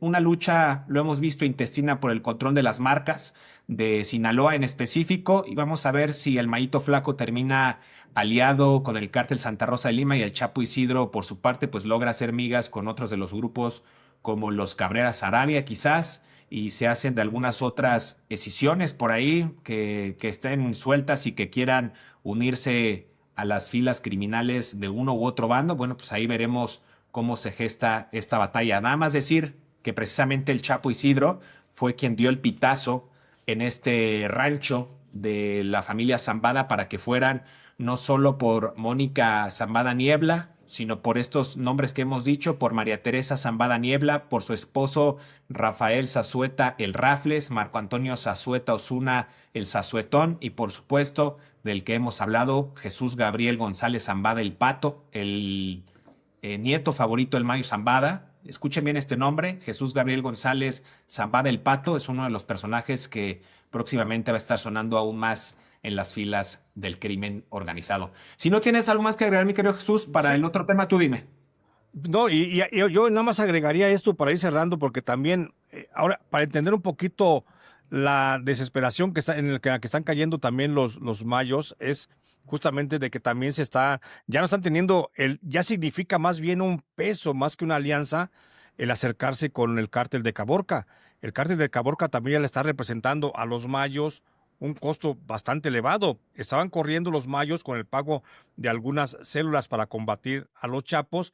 una lucha, lo hemos visto, intestina por el control de las marcas de Sinaloa en específico, y vamos a ver si el Mayito Flaco termina aliado con el cártel Santa Rosa de Lima, y el Chapo Isidro, por su parte, pues logra hacer migas con otros de los grupos como los Cabrera Sarabia, quizás, y se hacen de algunas otras escisiones por ahí que estén sueltas y que quieran unirse a las filas criminales de uno u otro bando. Bueno, pues ahí veremos cómo se gesta esta batalla. Nada más decir que precisamente el Chapo Isidro fue quien dio el pitazo en este rancho de la familia Zambada para que fueran no solo por Mónica Zambada Niebla, sino por estos nombres que hemos dicho, por María Teresa Zambada Niebla, por su esposo Rafael Zazueta el Rafles, Marco Antonio Zazueta Osuna el Zazuetón, y por supuesto del que hemos hablado, Jesús Gabriel González Zambada el Pato, el nieto favorito del Mayo Zambada. Escuchen bien este nombre, Jesús Gabriel González Zambada el Pato, es uno de los personajes que próximamente va a estar sonando aún más en las filas del crimen organizado. Si no tienes algo más que agregar, mi querido Jesús, para Sí. el otro tema, tú dime. No, yo nada más agregaría esto para ir cerrando, porque también, ahora, para entender un poquito la desesperación que está, la que están cayendo también los mayos, es justamente de que también ya no están teniendo, ya significa más bien un peso, más que una alianza, el acercarse con el cártel de Caborca. El cártel de Caborca también ya le está representando a los mayos un costo bastante elevado. Estaban corriendo los mayos con el pago de algunas células para combatir a los chapos,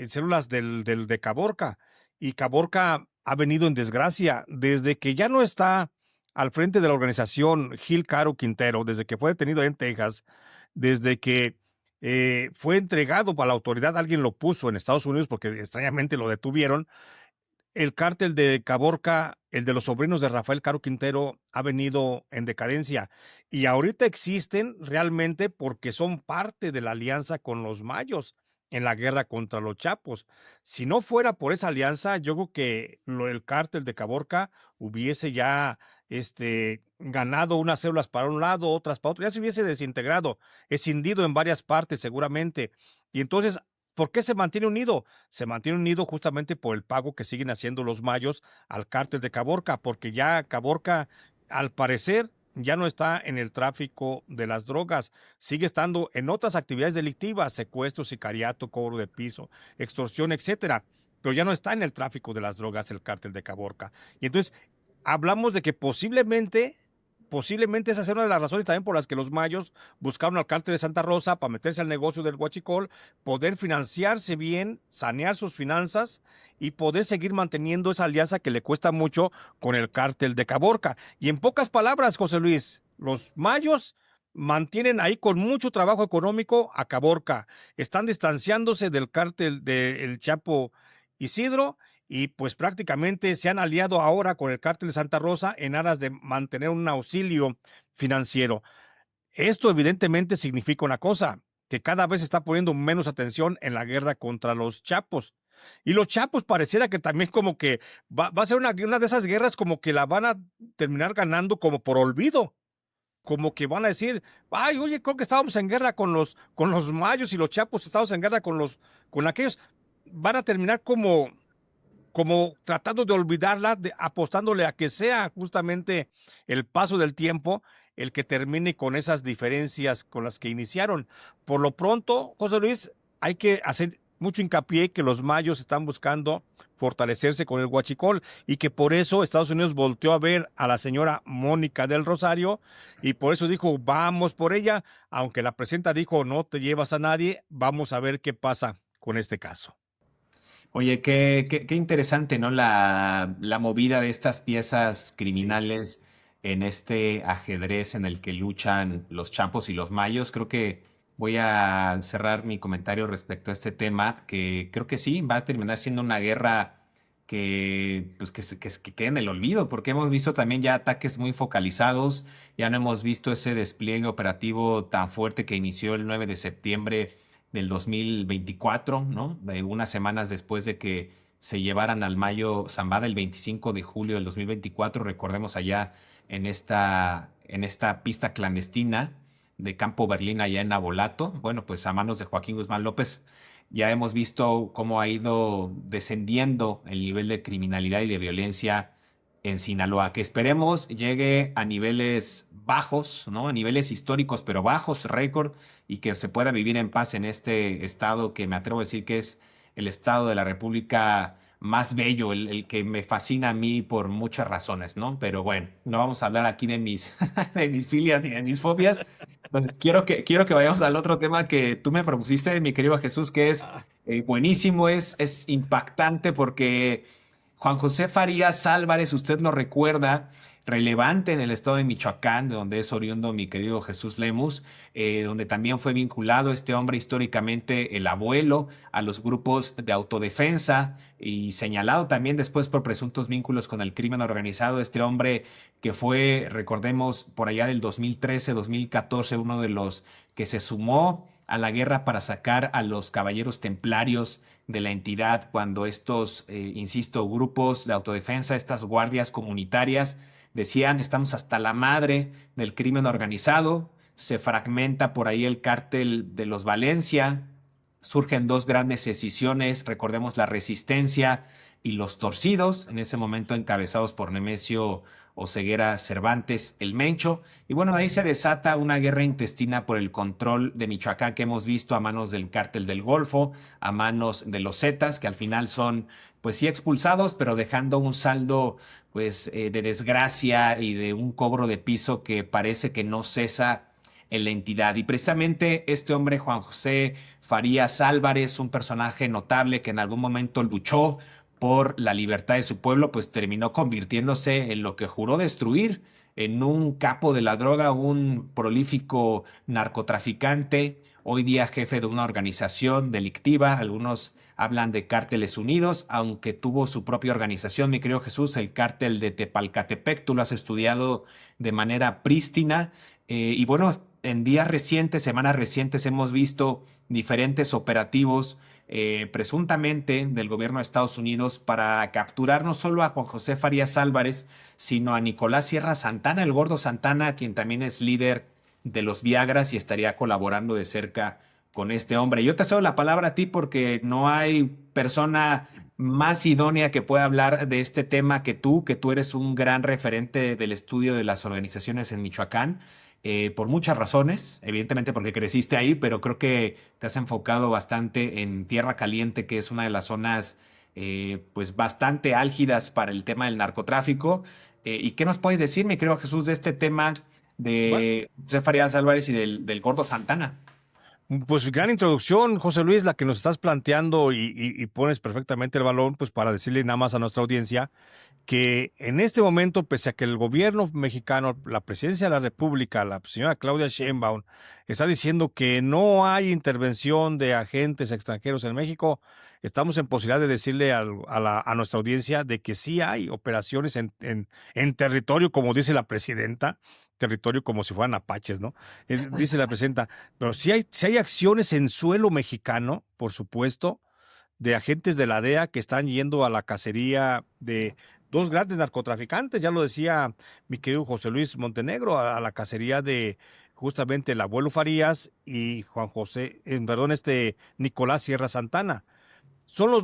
células de Caborca. Y Caborca ha venido en desgracia desde que ya no está al frente de la organización Gil Caro Quintero, desde que fue detenido en Texas, desde que fue entregado para la autoridad, alguien lo puso en Estados Unidos porque extrañamente lo detuvieron. El cártel de Caborca, el de los sobrinos de Rafael Caro Quintero, ha venido en decadencia y ahorita existen realmente porque son parte de la alianza con los mayos en la guerra contra los chapos. Si no fuera por esa alianza, yo creo que el cártel de Caborca hubiese ya ganado unas células para un lado, otras para otro, ya se hubiese desintegrado, escindido en varias partes seguramente. Y entonces, ¿por qué se mantiene unido? Se mantiene unido justamente por el pago que siguen haciendo los mayos al cártel de Caborca, porque ya Caborca, al parecer, ya no está en el tráfico de las drogas, sigue estando en otras actividades delictivas, secuestro, sicariato, cobro de piso, extorsión, etcétera, pero ya no está en el tráfico de las drogas el cártel de Caborca. Y entonces hablamos de que posiblemente esa sea una de las razones también por las que los mayos buscaron al cártel de Santa Rosa para meterse al negocio del huachicol, poder financiarse bien, sanear sus finanzas y poder seguir manteniendo esa alianza que le cuesta mucho con el cártel de Caborca. Y en pocas palabras, José Luis, los mayos mantienen ahí con mucho trabajo económico a Caborca, están distanciándose del cártel del Chapo Isidro y pues prácticamente se han aliado ahora con el cártel de Santa Rosa en aras de mantener un auxilio financiero. Esto evidentemente significa una cosa, que cada vez se está poniendo menos atención en la guerra contra los chapos. Y los chapos pareciera que también como que va a ser una de esas guerras como que la van a terminar ganando como por olvido. Como que van a decir, ay, oye, creo que estábamos en guerra con los mayos y los chapos estábamos en guerra con aquellos. Van a terminar como tratando de olvidarla, apostándole a que sea justamente el paso del tiempo el que termine con esas diferencias con las que iniciaron. Por lo pronto, José Luis, hay que hacer mucho hincapié que los mayos están buscando fortalecerse con el huachicol y que por eso Estados Unidos volteó a ver a la señora Mónica del Rosario y por eso dijo, vamos por ella, aunque la presidenta dijo, no te llevas a nadie, vamos a ver qué pasa con este caso. Oye, qué interesante, ¿no? La movida de estas piezas Sí. criminales en este ajedrez en el que luchan los chapos y los mayos. Creo que voy a cerrar mi comentario respecto a este tema, que creo que sí, va a terminar siendo una guerra que, pues, que quede en el olvido, porque hemos visto también ya ataques muy focalizados, ya no hemos visto ese despliegue operativo tan fuerte que inició el 9 de septiembre del 2024, ¿no? Unas semanas después de que se llevaran al Mayo Zambada el 25 de julio del 2024, recordemos allá en esta pista clandestina de Campo Berlín allá en Nabolato. Bueno, pues a manos de Joaquín Guzmán López ya hemos visto cómo ha ido descendiendo el nivel de criminalidad y de violencia en Sinaloa, que esperemos llegue a niveles bajos, ¿no? A niveles históricos, pero bajos, récord, y que se pueda vivir en paz en este estado que me atrevo a decir que es el estado de la República más bello, el que me fascina a mí por muchas razones, ¿no? Pero bueno, no vamos a hablar aquí de mis, de mis filias ni de mis fobias. Entonces, quiero que vayamos al otro tema que tú me propusiste, mi querido Jesús, que es buenísimo, es impactante porque Juan José Farías Álvarez, usted lo recuerda, relevante en el estado de Michoacán, de donde es oriundo mi querido Jesús Lemus, donde también fue vinculado este hombre históricamente, el abuelo, a los grupos de autodefensa y señalado también después por presuntos vínculos con el crimen organizado. Este hombre que fue, recordemos, por allá del 2013, 2014, uno de los que se sumó a la guerra para sacar a los caballeros templarios de la entidad cuando estos, insisto, grupos de autodefensa, estas guardias comunitarias, decían, estamos hasta la madre del crimen organizado, se fragmenta por ahí el cártel de los Valencia, surgen dos grandes escisiones, recordemos la Resistencia y los Torcidos, en ese momento encabezados por Nemesio Oseguera Cervantes, el Mencho, y bueno, ahí se desata una guerra intestina por el control de Michoacán que hemos visto a manos del cártel del Golfo, a manos de los Zetas, que al final son, pues sí, expulsados, pero dejando un saldo, pues, de desgracia y de un cobro de piso que parece que no cesa en la entidad. Y precisamente este hombre, Juan José Farías Álvarez, un personaje notable que en algún momento luchó por la libertad de su pueblo, pues terminó convirtiéndose en lo que juró destruir, en un capo de la droga, un prolífico narcotraficante, hoy día jefe de una organización delictiva. Algunos hablan de Cárteles Unidos, aunque tuvo su propia organización, mi querido Jesús, el cártel de Tepalcatepec. Tú lo has estudiado de manera prístina. Y bueno, en días recientes, semanas recientes, hemos visto diferentes operativos presuntamente del gobierno de Estados Unidos para capturar no solo a Juan José Farías Álvarez, sino a Nicolás Sierra Santana, el gordo Santana, quien también es líder de los Viagras y estaría colaborando de cerca con este hombre. Yo te cedo la palabra a ti porque no hay persona más idónea que pueda hablar de este tema que tú eres un gran referente del estudio de las organizaciones en Michoacán, por muchas razones, evidentemente porque creciste ahí, pero creo que te has enfocado bastante en Tierra Caliente, que es una de las zonas pues bastante álgidas para el tema del narcotráfico. ¿Y qué nos puedes decir, mi querido Jesús, de este tema Bueno, de José Farías Álvarez y del Gordo Santana? pues gran introducción, José Luis, la que nos estás planteando y pones perfectamente el balón, pues para decirle nada más a nuestra audiencia que en este momento, pese a que el gobierno mexicano, la presidencia de la República, la señora Claudia Sheinbaum, está diciendo que no hay intervención de agentes extranjeros en México, estamos en posibilidad de decirle a nuestra audiencia de que sí hay operaciones en territorio, como dice la presidenta, territorio como si fueran apaches, ¿no? Dice la presidenta, pero sí hay acciones en suelo mexicano, por supuesto, de agentes de la DEA que están yendo a la cacería de dos grandes narcotraficantes, ya lo decía mi querido José Luis Montenegro, a la cacería de justamente el abuelo Farías y Juan José, perdón, Nicolás Sierra Santana. Son las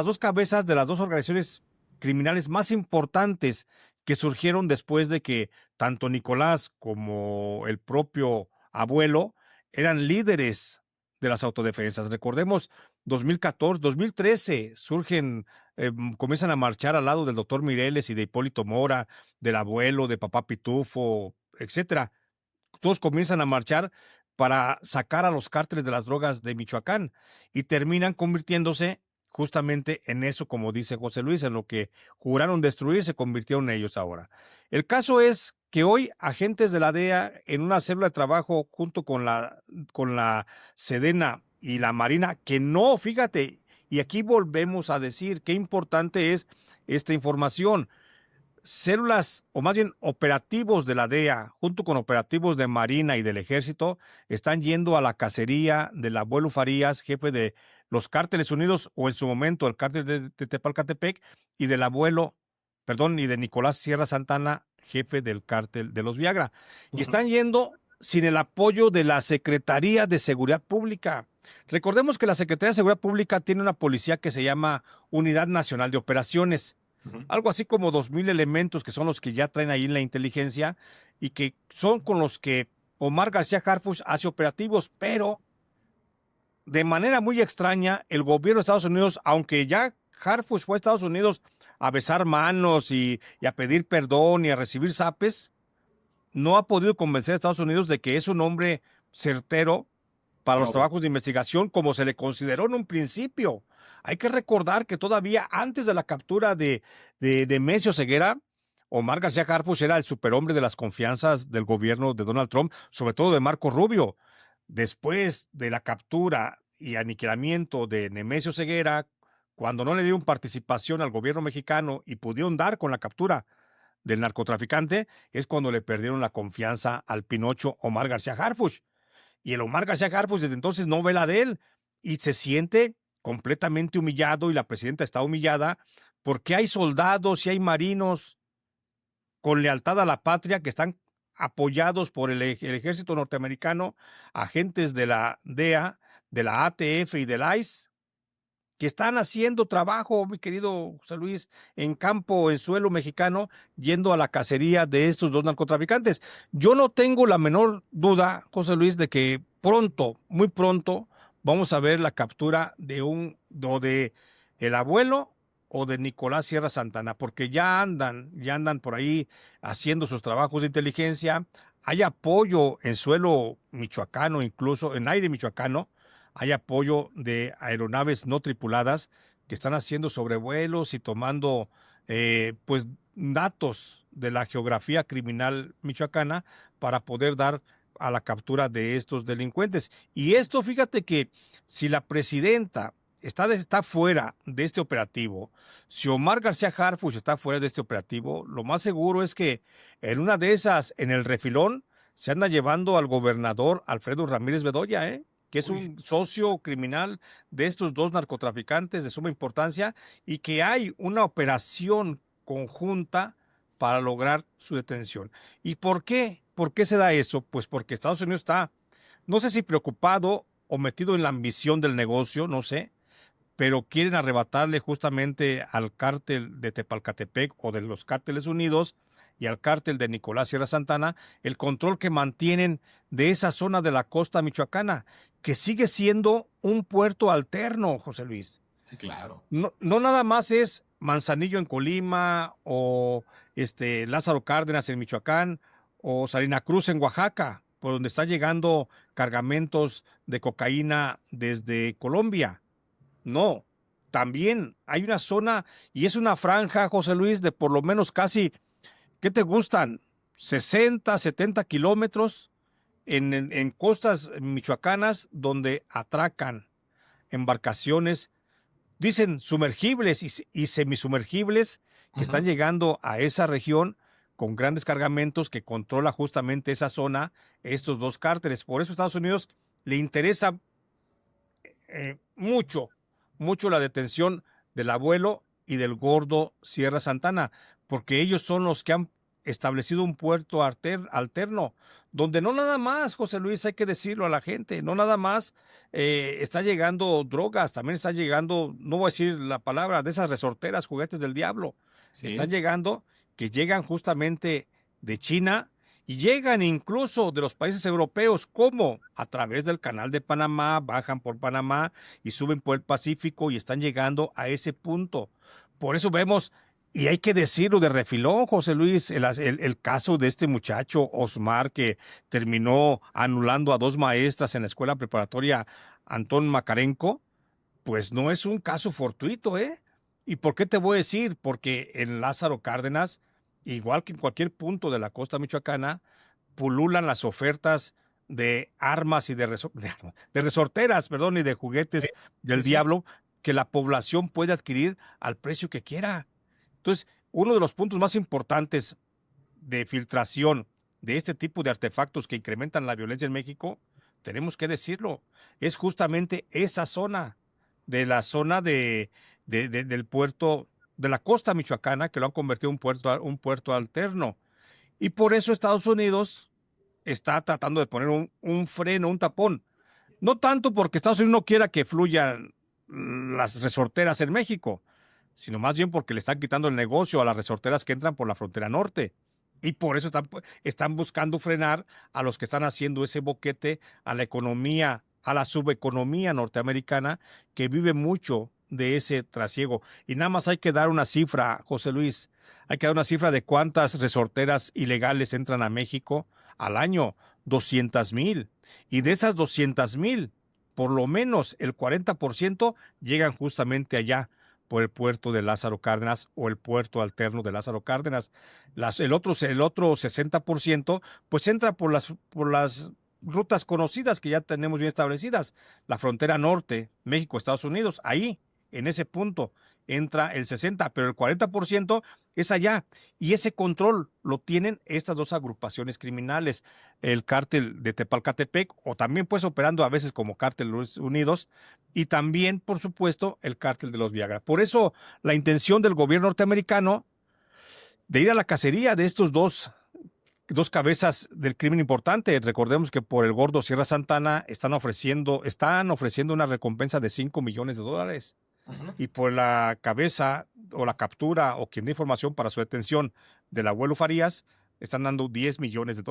dos cabezas de las dos organizaciones criminales más importantes que surgieron después de que tanto Nicolás como el propio abuelo eran líderes de las autodefensas. Recordemos 2014, 2013 surgen, comienzan a marchar al lado del doctor Mireles y de Hipólito Mora, del abuelo, de papá Pitufo, etcétera. Todos comienzan a marchar para sacar a los cárteles de las drogas de Michoacán y terminan convirtiéndose justamente en eso, como dice José Luis, en lo que juraron destruir, se convirtieron ellos ahora. El caso es que hoy agentes de la DEA en una célula de trabajo junto con la Sedena y la Marina, que no, fíjate, y aquí volvemos a decir qué importante es esta información. Células, o más bien operativos de la DEA, junto con operativos de Marina y del Ejército, están yendo a la cacería del abuelo Farías, jefe de los Cárteles Unidos, o en su momento el cártel de Tepalcatepec, y del abuelo, perdón, y de Nicolás Sierra Santana, jefe del cártel de los Viagra. Y Ujú. están yendo sin el apoyo de la Secretaría de Seguridad Pública. Recordemos que la Secretaría de Seguridad Pública tiene una policía que se llama Unidad Nacional de Operaciones, Ujú. algo así como 2,000 elementos que son los que ya traen ahí en la inteligencia y que son con los que Omar García Harfuch hace operativos, pero de manera muy extraña, el gobierno de Estados Unidos, aunque ya Harfuch fue a Estados Unidos a besar manos y a pedir perdón y a recibir zapes, no ha podido convencer a Estados Unidos de que es un hombre certero para los Probo. trabajos de investigación como se le consideró en un principio. Hay que recordar que todavía antes de la captura de Nemesio Ceguera, Omar García Harfuch era el superhombre de las confianzas del gobierno de Donald Trump, sobre todo de Marco Rubio. Después de la captura y aniquilamiento de Nemesio Ceguera, cuando no le dieron participación al gobierno mexicano y pudieron dar con la captura del narcotraficante, es cuando le perdieron la confianza al Pinocho Omar García Harfuch. Y el Omar García Harfuch desde entonces no ve la de él y se siente completamente humillado y la presidenta está humillada porque hay soldados y hay marinos con lealtad a la patria que están apoyados por el ejército norteamericano, agentes de la DEA, de la ATF y del ICE, que están haciendo trabajo, mi querido José Luis, en campo, en suelo mexicano, yendo a la cacería de estos dos narcotraficantes. Yo no tengo la menor duda, José Luis, de que pronto, muy pronto, vamos a ver la captura o de el abuelo o de Nicolás Sierra Santana, porque ya andan por ahí haciendo sus trabajos de inteligencia. Hay apoyo en suelo michoacano, incluso en aire michoacano, hay apoyo de aeronaves no tripuladas que están haciendo sobrevuelos y tomando pues datos de la geografía criminal michoacana para poder dar a la captura de estos delincuentes. Y esto, fíjate que si la presidenta está fuera de este operativo, si Omar García Harfuch está fuera de este operativo, lo más seguro es que en una de esas, en el refilón, se anda llevando al gobernador Alfredo Ramírez Bedoya, que es Uy. un socio criminal de estos dos narcotraficantes de suma importancia y que hay una operación conjunta para lograr su detención. ¿Y por qué? ¿Por qué se da eso? Pues porque Estados Unidos está, no sé si preocupado o metido en la ambición del negocio, no sé, pero quieren arrebatarle justamente al cártel de Tepalcatepec o de los cárteles unidos y al cártel de Nicolás Sierra Santana el control que mantienen de esa zona de la costa michoacana, que sigue siendo un puerto alterno, José Luis. Sí, claro. No, no nada más es Manzanillo en Colima o Lázaro Cárdenas en Michoacán o Salina Cruz en Oaxaca, por donde están llegando cargamentos de cocaína desde Colombia. No, también hay una zona y es una franja, José Luis, de por lo menos casi, ¿qué te gustan? 60, 70 kilómetros en costas michoacanas donde atracan embarcaciones, dicen sumergibles y semisumergibles que están Ujú. llegando a esa región con grandes cargamentos que controla justamente esa zona, estos dos cárteles. Por eso a Estados Unidos le interesa mucho, mucho la detención del abuelo y del gordo Sierra Santana, porque ellos son los que han establecido un puerto alterno, donde no nada más, José Luis, hay que decirlo a la gente, no nada más está llegando drogas, también está llegando, no voy a decir la palabra, de esas resorteras, juguetes del diablo, están Sí. llegando, que llegan justamente de China y llegan incluso de los países europeos, como a través del canal de Panamá, bajan por Panamá y suben por el Pacífico y están llegando a ese punto. Por eso vemos, y hay que decirlo de refilón, José Luis, el caso de este muchacho Osmar que terminó anulando a dos maestras en la escuela preparatoria Antón Macarenco, pues no es un caso fortuito, ¿eh? ¿Y por qué te voy a decir? Porque en Lázaro Cárdenas igual que en cualquier punto de la costa michoacana, pululan las ofertas de armas y de resorteras, perdón, y de Sí, juguetes sí, del sí. diablo que la población puede adquirir al precio que quiera. Entonces, uno de los puntos más importantes de filtración de este tipo de artefactos que incrementan la violencia en México, tenemos que decirlo, es justamente esa zona, de la zona del puerto, de la costa michoacana, que lo han convertido en un puerto alterno. Y por eso Estados Unidos está tratando de poner un freno, un tapón. No tanto porque Estados Unidos no quiera que fluyan las resorteras en México, sino más bien porque le están quitando el negocio a las resorteras que entran por la frontera norte. Y por eso están buscando frenar a los que están haciendo ese boquete a la economía, a la subeconomía norteamericana, que vive mucho de ese trasiego. Y nada más hay que dar una cifra, José Luis, hay que dar una cifra de cuántas resorteras ilegales entran a México al año, 200,000. Y de esas 200,000, por lo menos el 40% llegan justamente allá por el puerto de Lázaro Cárdenas o el puerto alterno de Lázaro Cárdenas. El otro 60% pues entra por las rutas conocidas que ya tenemos bien establecidas. La frontera norte, México, Estados Unidos, ahí, en ese punto, entra el 60%, pero el 40% es allá. Y ese control lo tienen estas dos agrupaciones criminales, el cártel de Tepalcatepec, o también pues operando a veces como cártel de los Unidos, y también, por supuesto, el cártel de los Viagra. Por eso la intención del gobierno norteamericano de ir a la cacería de estos dos cabezas del crimen importante. Recordemos que por el Gordo Sierra Santana están ofreciendo una recompensa de $5 millones. Ujú. Y por la cabeza o la captura o quien dé información para su detención del abuelo Farías, están dando $10 millones.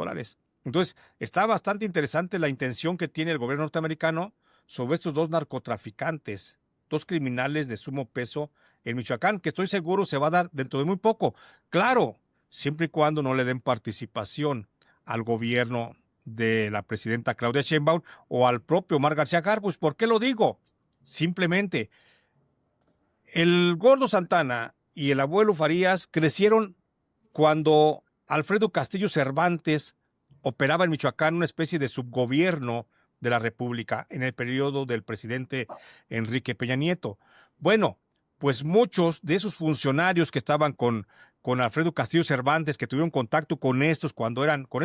Entonces, está bastante interesante la intención que tiene el gobierno norteamericano sobre estos dos narcotraficantes, dos criminales de sumo peso en Michoacán, que estoy seguro se va a dar dentro de muy poco. Claro, siempre y cuando no le den participación al gobierno de la presidenta Claudia Sheinbaum o al propio Omar García Harfuch. ¿Por qué lo digo? Simplemente el Gordo Santana y el abuelo Farías crecieron cuando Alfredo Castillo Cervantes operaba en Michoacán una especie de subgobierno de la República en el periodo del presidente Enrique Peña Nieto. Bueno, pues muchos de esos funcionarios que estaban con Alfredo Castillo Cervantes, que tuvieron contacto con esos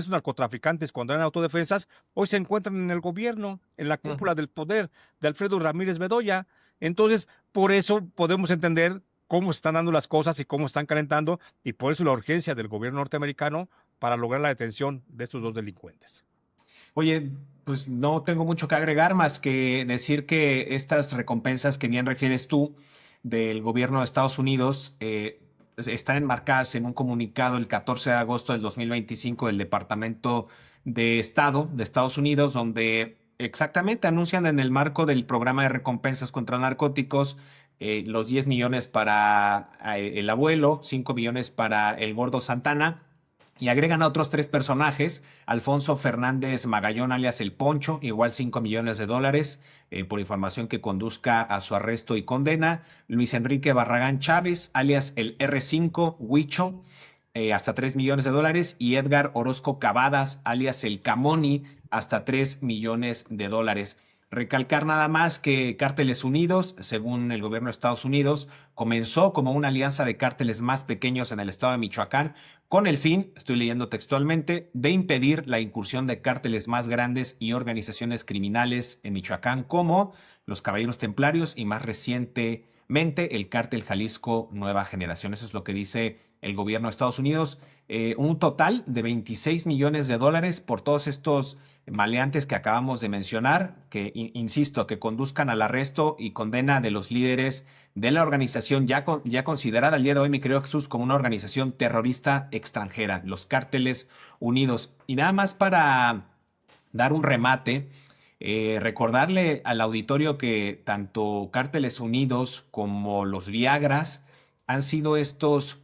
narcotraficantes cuando eran autodefensas, hoy se encuentran en el gobierno, en la Ujú. cúpula del poder de Alfredo Ramírez Bedoya. Entonces, por eso podemos entender cómo se están dando las cosas y cómo están calentando, y por eso la urgencia del gobierno norteamericano para lograr la detención de estos dos delincuentes. Oye, pues no tengo mucho que agregar más que decir que estas recompensas que bien refieres tú del gobierno de Estados Unidos están enmarcadas en un comunicado el 14 de agosto del 2025 del Departamento de Estado de Estados Unidos, donde exactamente anuncian en el marco del programa de recompensas contra narcóticos los 10 millones para el abuelo, 5 millones para el gordo Santana. Y agregan a otros tres personajes: Alfonso Fernández Magallón, alias El Poncho, igual 5 millones de dólares por información que conduzca a su arresto y condena; Luis Enrique Barragán Chávez, alias el R5 Huicho, hasta 3 millones de dólares; y Edgar Orozco Cavadas, alias el Camoni, hasta 3 millones de dólares. Recalcar nada más que Cárteles Unidos, según el gobierno de Estados Unidos, comenzó como una alianza de cárteles más pequeños en el estado de Michoacán, con el fin, estoy leyendo textualmente, de impedir la incursión de cárteles más grandes y organizaciones criminales en Michoacán, como los Caballeros Templarios y más recientemente el Cártel Jalisco Nueva Generación. Eso es lo que dice el gobierno de Estados Unidos. Un total de 26 millones de dólares por todos estos maleantes que acabamos de mencionar, que, insisto, que conduzcan al arresto y condena de los líderes de la organización ya considerada al día de hoy, mi querido Jesús, como una organización terrorista extranjera, los Cárteles Unidos. Y nada más para dar un remate, recordarle al auditorio que tanto Cárteles Unidos como los Viagras han sido estos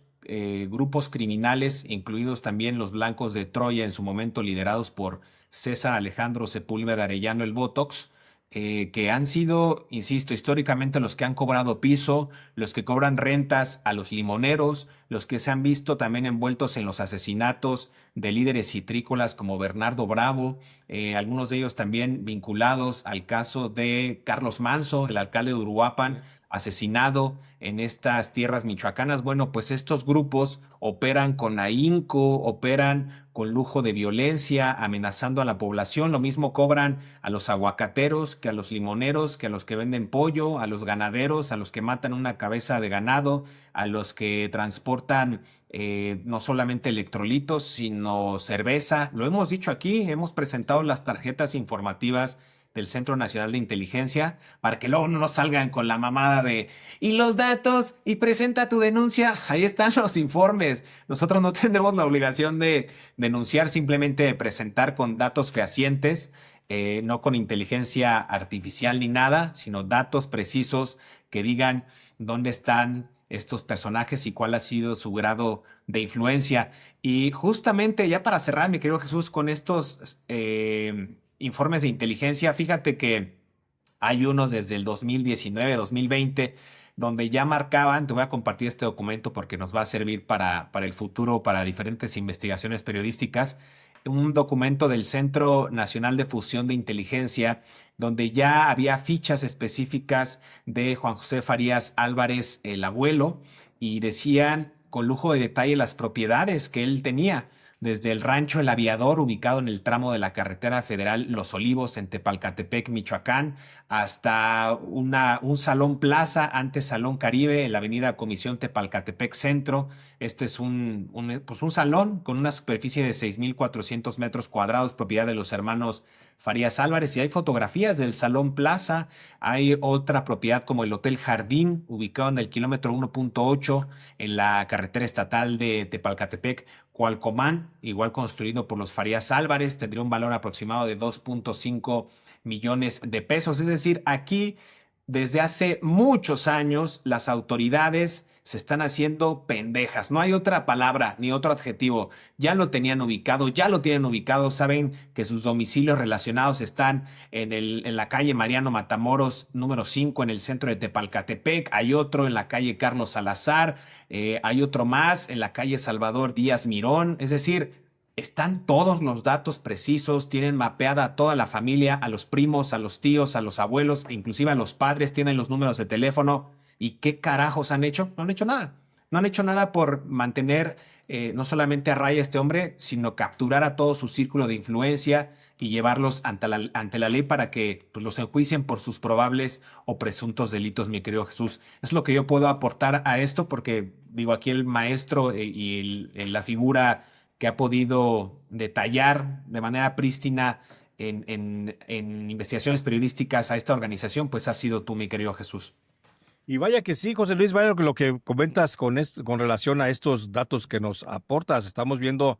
grupos criminales, incluidos también los Blancos de Troya, en su momento liderados por César Alejandro Sepúlveda Arellano, el Botox, que han sido, insisto, históricamente los que han cobrado piso, los que cobran rentas a los limoneros, los que se han visto también envueltos en los asesinatos de líderes citrícolas como Bernardo Bravo, algunos de ellos también vinculados al caso de Carlos Manso, el alcalde de Uruapan, asesinado en estas tierras michoacanas. Bueno, pues estos grupos operan con ahínco, operan con lujo de violencia, amenazando a la población. Lo mismo cobran a los aguacateros, que a los limoneros, que a los que venden pollo, a los ganaderos, a los que matan una cabeza de ganado, a los que transportan no solamente electrolitos, sino cerveza. Lo hemos dicho aquí, hemos presentado las tarjetas informativas del Centro Nacional de Inteligencia para que luego no nos salgan con la mamada de y los datos y presenta tu denuncia. Ahí están los informes. Nosotros no tenemos la obligación de denunciar, simplemente de presentar con datos fehacientes, no con inteligencia artificial ni nada, sino datos precisos que digan dónde están estos personajes y cuál ha sido su grado de influencia. Y justamente ya para cerrar, mi querido Jesús, con estos informes de inteligencia, fíjate que hay unos desde el 2019, 2020, donde ya marcaban, te voy a compartir este documento porque nos va a servir para el futuro, para diferentes investigaciones periodísticas, un documento del Centro Nacional de Fusión de Inteligencia, donde ya había fichas específicas de Juan José Farías Álvarez, el abuelo, y decían con lujo de detalle las propiedades que él tenía desde el rancho El Aviador, ubicado en el tramo de la carretera federal Los Olivos, en Tepalcatepec, Michoacán, hasta un Salón Plaza, antes Salón Caribe, en la avenida Comisión Tepalcatepec Centro. Este es pues un salón con una superficie de 6,400 metros cuadrados, propiedad de los hermanos Farías Álvarez, y hay fotografías del Salón Plaza. Hay otra propiedad como el Hotel Jardín, ubicado en el kilómetro 1.8 en la carretera estatal de Tepalcatepec, Cualcomán, igual construido por los Farías Álvarez, tendría un valor aproximado de 2.5 millones de pesos. Es decir, aquí desde hace muchos años las autoridades se están haciendo pendejas. No hay otra palabra ni otro adjetivo. Ya lo tenían ubicado, ya lo tienen ubicado. Saben que sus domicilios relacionados están en la calle Mariano Matamoros, número 5, en el centro de Tepalcatepec. Hay otro en la calle Carlos Salazar. Hay otro más en la calle Salvador Díaz Mirón. Es decir, están todos los datos precisos, tienen mapeada a toda la familia, a los primos, a los tíos, a los abuelos, e inclusive a los padres, tienen los números de teléfono. ¿Y qué carajos han hecho? No han hecho nada. No han hecho nada por mantener no solamente a raya a este hombre, sino capturar a todo su círculo de influencia y llevarlos ante la ley para que pues, los enjuicien por sus probables o presuntos delitos, mi querido Jesús. Es lo que yo puedo aportar a esto porque, digo, aquí el maestro la figura que ha podido detallar de manera prístina en investigaciones periodísticas a esta organización, pues ha sido tú, mi querido Jesús. Y vaya que sí, José Luis, vaya lo que comentas con relación a estos datos que nos aportas. Estamos viendo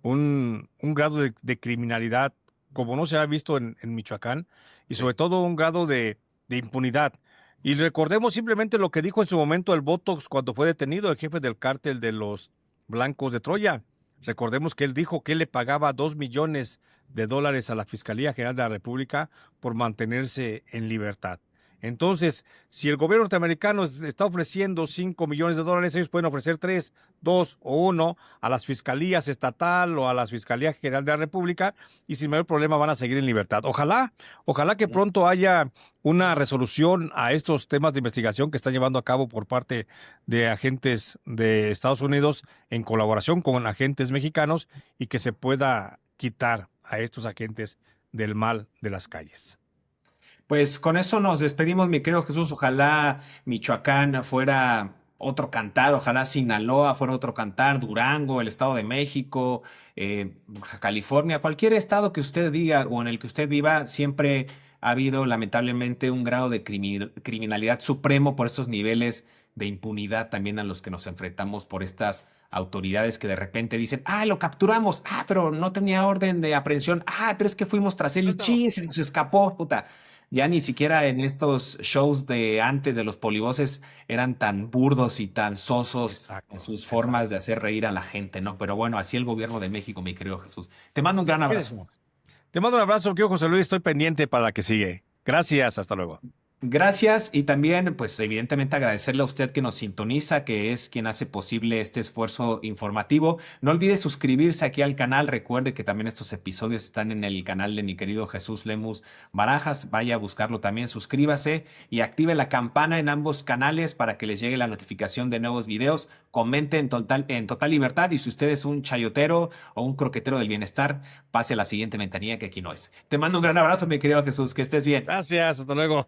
un grado de criminalidad como no se ha visto en Michoacán y sobre todo un grado de impunidad. Y recordemos simplemente lo que dijo en su momento el Botox cuando fue detenido el jefe del cártel de los Blancos de Troya. Recordemos que él dijo que él le pagaba $2 millones a la Fiscalía General de la República por mantenerse en libertad. Entonces, si el gobierno norteamericano está ofreciendo $5 millones, ellos pueden ofrecer 3, 2 o 1 a las fiscalías estatal o a las Fiscalías General de la República y sin mayor problema van a seguir en libertad. Ojalá que pronto haya una resolución a estos temas de investigación que están llevando a cabo por parte de agentes de Estados Unidos en colaboración con agentes mexicanos y que se pueda quitar a estos agentes del mal de las calles. Pues con eso nos despedimos, mi querido Jesús. Ojalá Michoacán fuera otro cantar, ojalá Sinaloa fuera otro cantar, Durango, el Estado de México, Baja California, cualquier estado que usted diga o en el que usted viva, siempre ha habido lamentablemente un grado de criminalidad supremo por estos niveles de impunidad también a los que nos enfrentamos por estas autoridades que de repente dicen, lo capturamos, pero no tenía orden de aprehensión, pero es que fuimos tras él y chin, se nos escapó, puta. Ya ni siquiera en estos shows de antes de los polivoces eran tan burdos y tan sosos en sus formas de hacer reír a la gente, ¿no? Pero bueno, así el gobierno de México, mi querido Jesús. Te mando un gran abrazo. Te mando un abrazo, querido José Luis, estoy pendiente para la que sigue. Gracias, hasta luego. Gracias y también, pues evidentemente agradecerle a usted que nos sintoniza, que es quien hace posible este esfuerzo informativo. No olvide suscribirse aquí al canal. Recuerde que también estos episodios están en el canal de mi querido Jesús Lemus Barajas. Vaya a buscarlo también, suscríbase y active la campana en ambos canales para que les llegue la notificación de nuevos videos. Comente en total libertad y si usted es un chayotero o un croquetero del bienestar, pase a la siguiente ventanilla que aquí no es. Te mando un gran abrazo, mi querido Jesús, que estés bien. Gracias, hasta luego.